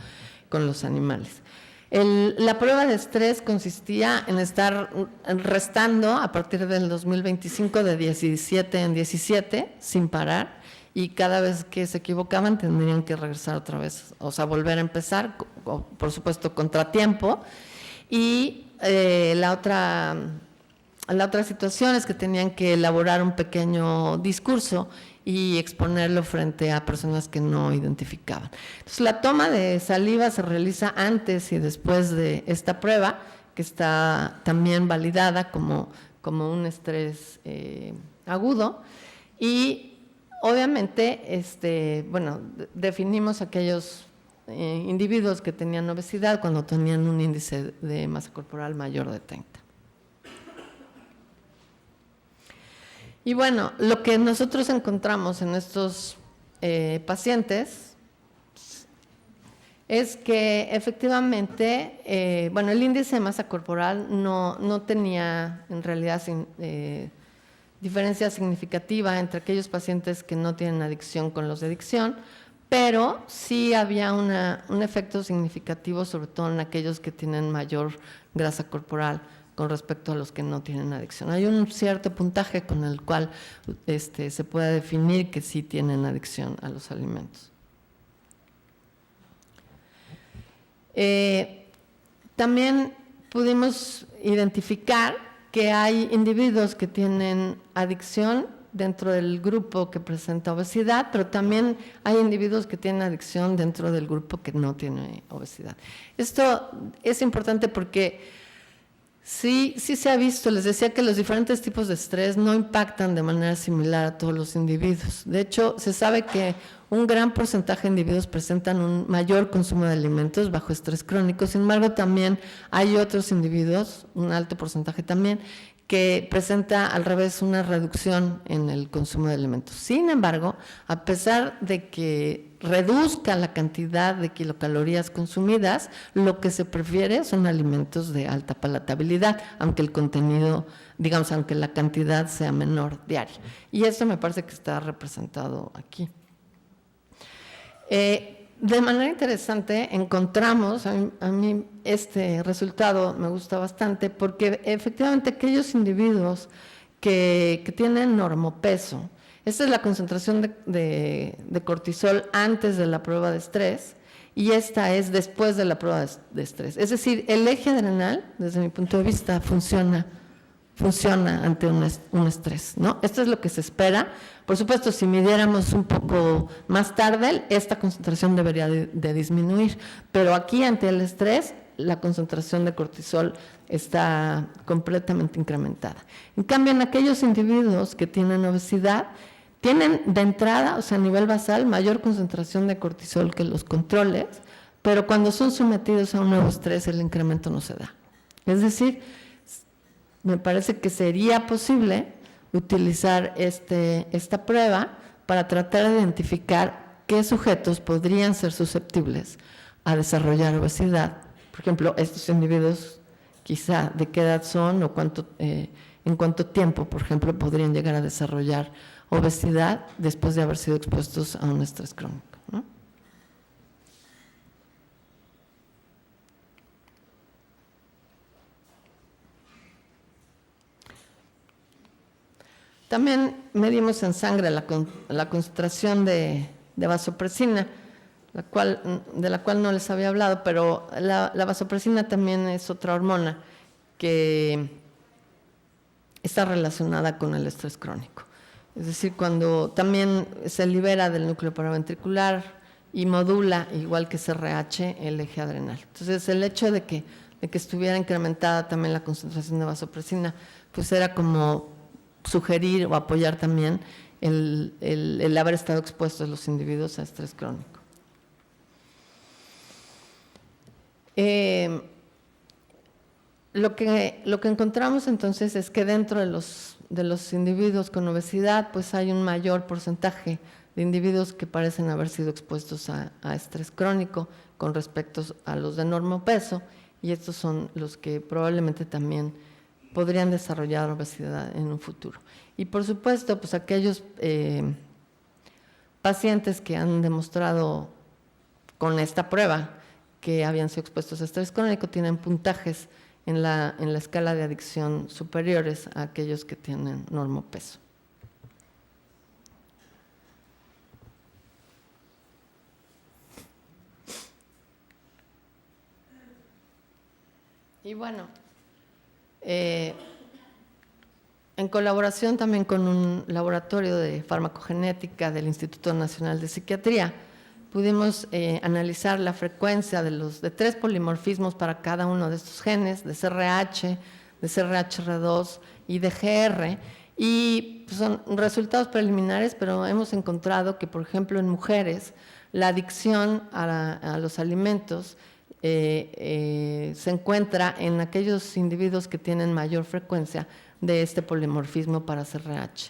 con los animales. La prueba de estrés consistía en estar restando a partir del 2025 de 17 en 17 sin parar, y cada vez que se equivocaban tendrían que regresar otra vez, o sea, volver a empezar, por supuesto contratiempo. Y la otra situación es que tenían que elaborar un pequeño discurso y exponerlo frente a personas que no identificaban. Entonces, la toma de saliva se realiza antes y después de esta prueba, que está también validada como un estrés agudo, y obviamente, definimos aquellos individuos que tenían obesidad cuando tenían un índice de masa corporal mayor de 30. Y bueno, lo que nosotros encontramos en estos pacientes es que efectivamente, el índice de masa corporal no tenía en realidad diferencia significativa entre aquellos pacientes que no tienen adicción con los de adicción, pero sí había un efecto significativo, sobre todo en aquellos que tienen mayor grasa corporal con respecto a los que no tienen adicción. Hay un cierto puntaje con el cual se puede definir que sí tienen adicción a los alimentos. También pudimos identificar que hay individuos que tienen adicción dentro del grupo que presenta obesidad, pero también hay individuos que tienen adicción dentro del grupo que no tiene obesidad. Esto es importante porque sí se ha visto, les decía que los diferentes tipos de estrés no impactan de manera similar a todos los individuos. De hecho, se sabe que un gran porcentaje de individuos presentan un mayor consumo de alimentos bajo estrés crónico. Sin embargo, también hay otros individuos, un alto porcentaje también, que presenta al revés una reducción en el consumo de alimentos. Sin embargo, a pesar de que reduzca la cantidad de kilocalorías consumidas, lo que se prefiere son alimentos de alta palatabilidad, aunque el contenido, aunque la cantidad sea menor diaria. Y esto me parece que está representado aquí. De manera interesante encontramos, a mí este resultado me gusta bastante, porque efectivamente aquellos individuos que tienen normopeso, esta es la concentración de cortisol antes de la prueba de estrés y esta es después de la prueba de estrés. Es decir, el eje adrenal, desde mi punto de vista, funciona ante un estrés, ¿no? Esto es lo que se espera. Por supuesto, si midiéramos un poco más tarde, esta concentración debería de disminuir, pero aquí ante el estrés, la concentración de cortisol está completamente incrementada. En cambio, en aquellos individuos que tienen obesidad, tienen de entrada, o sea, a nivel basal, mayor concentración de cortisol que los controles, pero cuando son sometidos a un nuevo estrés, el incremento no se da. Es decir, me parece que sería posible utilizar esta prueba para tratar de identificar qué sujetos podrían ser susceptibles a desarrollar obesidad. Por ejemplo, estos individuos, quizá de qué edad son o en cuánto tiempo, por ejemplo, podrían llegar a desarrollar obesidad después de haber sido expuestos a un estrés crónico, ¿no? También medimos en sangre la concentración de vasopresina, de la cual no les había hablado, pero la vasopresina también es otra hormona que está relacionada con el estrés crónico. Es decir, cuando también se libera del núcleo paraventricular y modula, igual que CRH, el eje adrenal. Entonces, el hecho de que de que estuviera incrementada también la concentración de vasopresina, pues era como sugerir o apoyar también el haber estado expuestos los individuos a estrés crónico. Lo que encontramos entonces es que dentro de los individuos con obesidad, pues hay un mayor porcentaje de individuos que parecen haber sido expuestos a estrés crónico con respecto a los de normopeso, y estos son los que probablemente también podrían desarrollar obesidad en un futuro. Y por supuesto, pues aquellos pacientes que han demostrado con esta prueba que habían sido expuestos a estrés crónico tienen puntajes en la escala de adicción superiores a aquellos que tienen normopeso. Y bueno, en colaboración también con un laboratorio de farmacogenética del Instituto Nacional de Psiquiatría, pudimos analizar la frecuencia de 3 polimorfismos para cada uno de estos genes, de CRH, de CRHR2 y de GR, y son resultados preliminares, pero hemos encontrado que, por ejemplo, en mujeres, la adicción a los alimentos se encuentra en aquellos individuos que tienen mayor frecuencia de este polimorfismo para CRH.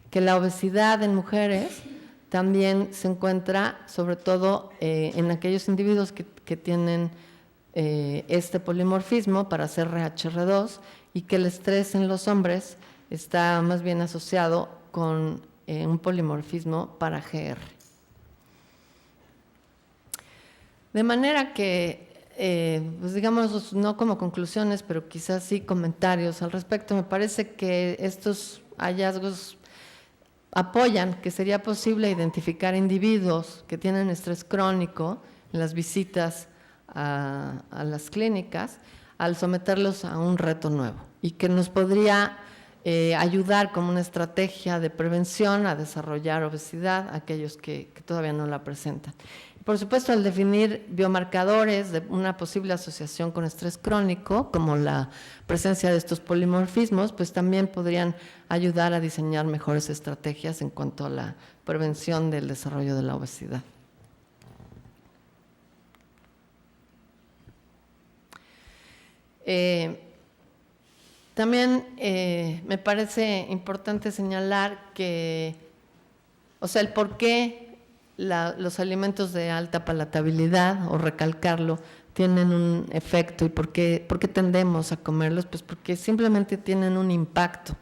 Que la obesidad en mujeres también se encuentra sobre todo en aquellos individuos que tienen este polimorfismo para CRHR2, y que el estrés en los hombres está más bien asociado con un polimorfismo para GR. De manera que pues digamos, no como conclusiones, pero quizás sí comentarios al respecto. Me parece que estos hallazgos apoyan que sería posible identificar individuos que tienen estrés crónico en las visitas a las clínicas al someterlos a un reto nuevo, y que nos podría ayudar como una estrategia de prevención a desarrollar obesidad a aquellos que todavía no la presentan. Por supuesto, al definir biomarcadores de una posible asociación con estrés crónico, como la presencia de estos polimorfismos, pues también podrían ayudar a diseñar mejores estrategias en cuanto a la prevención del desarrollo de la obesidad. También me parece importante señalar que, o sea, el por qué los alimentos de alta palatabilidad, o recalcarlo, tienen un efecto, y por qué tendemos a comerlos, pues porque simplemente tienen un impacto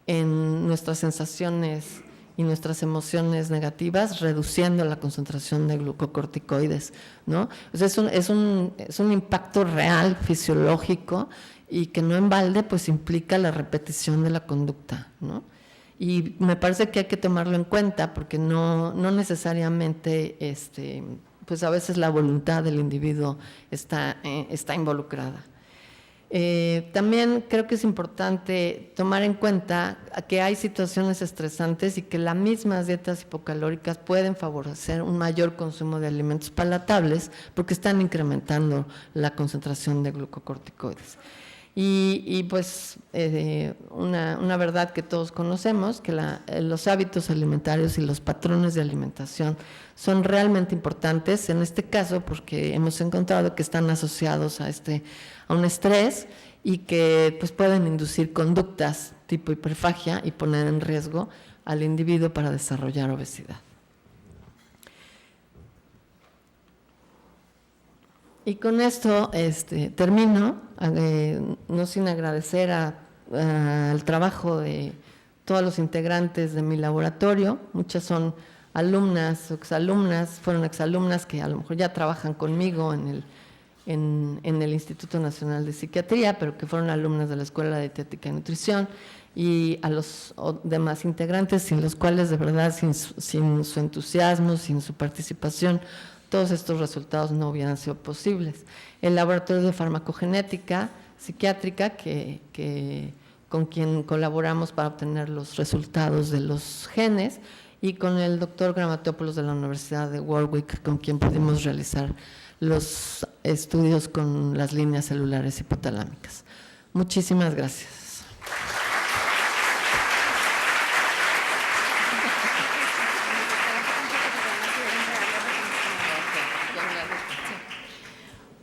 en nuestras sensaciones y nuestras emociones negativas, reduciendo la concentración de glucocorticoides, ¿no? O sea, es un impacto real, fisiológico, y que no en balde pues implica la repetición de la conducta, ¿no? Y me parece que hay que tomarlo en cuenta, porque no necesariamente pues a veces la voluntad del individuo está involucrada. También creo que es importante tomar en cuenta que hay situaciones estresantes y que las mismas dietas hipocalóricas pueden favorecer un mayor consumo de alimentos palatables, porque están incrementando la concentración de glucocorticoides. Y pues una verdad que todos conocemos, que los hábitos alimentarios y los patrones de alimentación son realmente importantes, en este caso porque hemos encontrado que están asociados a un estrés, y que pues pueden inducir conductas tipo hiperfagia y poner en riesgo al individuo para desarrollar obesidad. Y con esto termino, no sin agradecer al trabajo de todos los integrantes de mi laboratorio. Muchas son alumnas o exalumnas, fueron exalumnas que a lo mejor ya trabajan conmigo en el Instituto Nacional de Psiquiatría, pero que fueron alumnas de la Escuela de Dietética y Nutrición, y a los demás integrantes, sin los cuales de verdad, sin su entusiasmo, sin su participación, todos estos resultados no hubieran sido posibles. El laboratorio de farmacogenética psiquiátrica, con quien colaboramos para obtener los resultados de los genes, y con el doctor Gramatópolos de la Universidad de Warwick, con quien pudimos realizar los estudios con las líneas celulares hipotalámicas. Muchísimas gracias.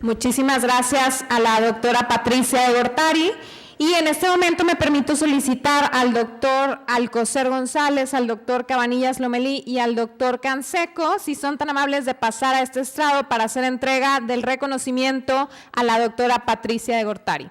Muchísimas gracias a la doctora Patricia de Gortari. Y en este momento me permito solicitar al doctor Alcocer González, al doctor Cabanillas Lomelí y al doctor Canseco, si son tan amables de pasar a este estrado para hacer entrega del reconocimiento a la doctora Patricia de Gortari.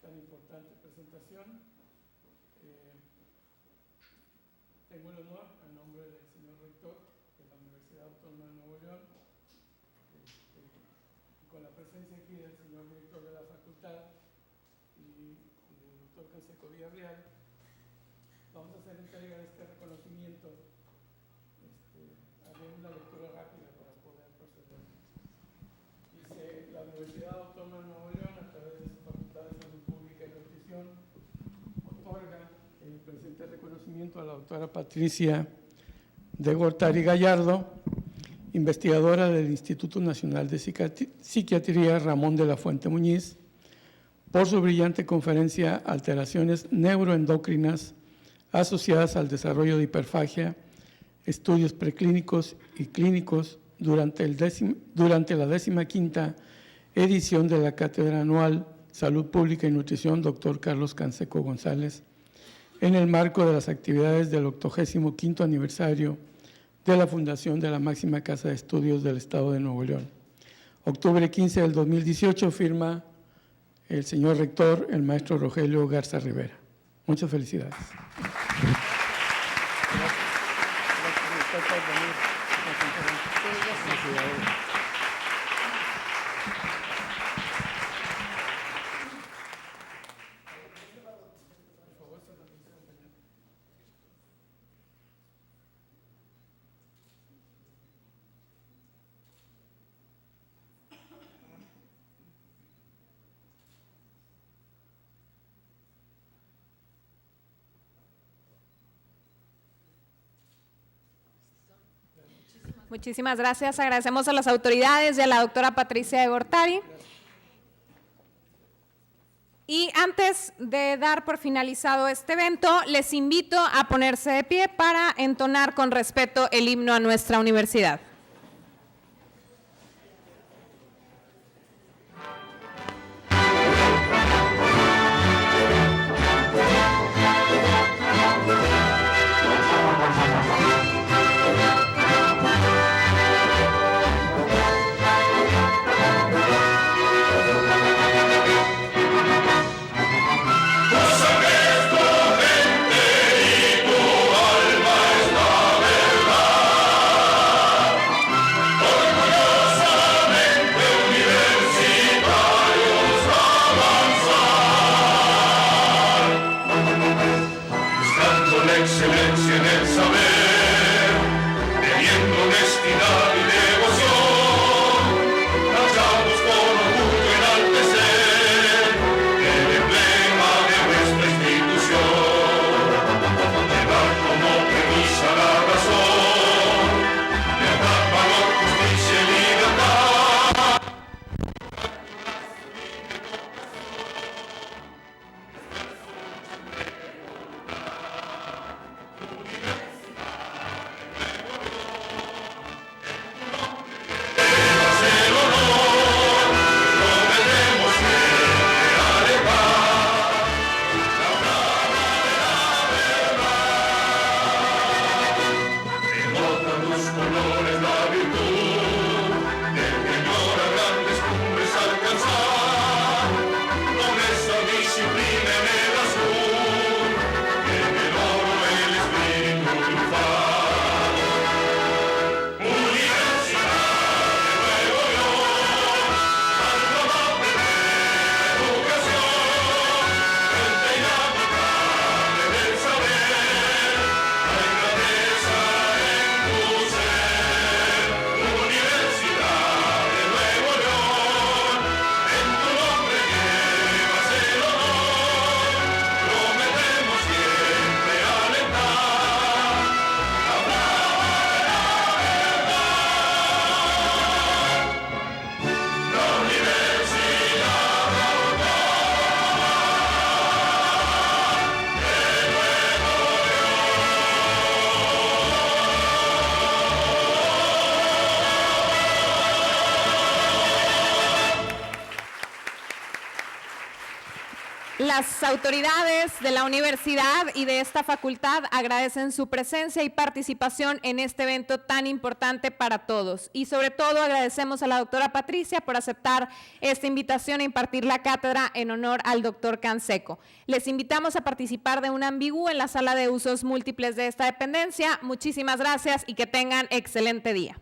Importante presentación. Tengo el honor, a nombre del señor rector de la Universidad Autónoma de Nuevo León, con la presencia aquí del señor director de la facultad y del doctor Canseco Villarreal, vamos a hacer entrega de este reconocimiento. Haré una lectura rápida para poder proceder. Dice: la Universidad Autónoma de Nuevo León, a través de su Facultad de Salud Pública y Nutrición, otorga el presente reconocimiento a la doctora Patricia de Gortari Gallardo, investigadora del Instituto Nacional de Psiquiatría Ramón de la Fuente Muñiz, por su brillante conferencia "Alteraciones neuroendocrinas asociadas al desarrollo de hiperfagia, estudios preclínicos y clínicos", durante la 15ª edición de la Cátedra Anual Salud Pública y Nutrición Dr. Carlos Canseco González, en el marco de las actividades del 85º aniversario de la fundación de la máxima casa de estudios del Estado de Nuevo León. Octubre 15 del 2018, firma el señor rector, el maestro Rogelio Garza Rivera. Muchas felicidades. Muchísimas gracias. Agradecemos a las autoridades y a la doctora Patricia de Gortari. Y antes de dar por finalizado este evento, les invito a ponerse de pie para entonar con respeto el himno a nuestra universidad. Alma es la verdad. Las autoridades de la universidad y de esta facultad agradecen su presencia y participación en este evento tan importante para todos. Y sobre todo agradecemos a la doctora Patricia por aceptar esta invitación a impartir la cátedra en honor al doctor Canseco. Les invitamos a participar de un ambigú en la sala de usos múltiples de esta dependencia. Muchísimas gracias y que tengan excelente día.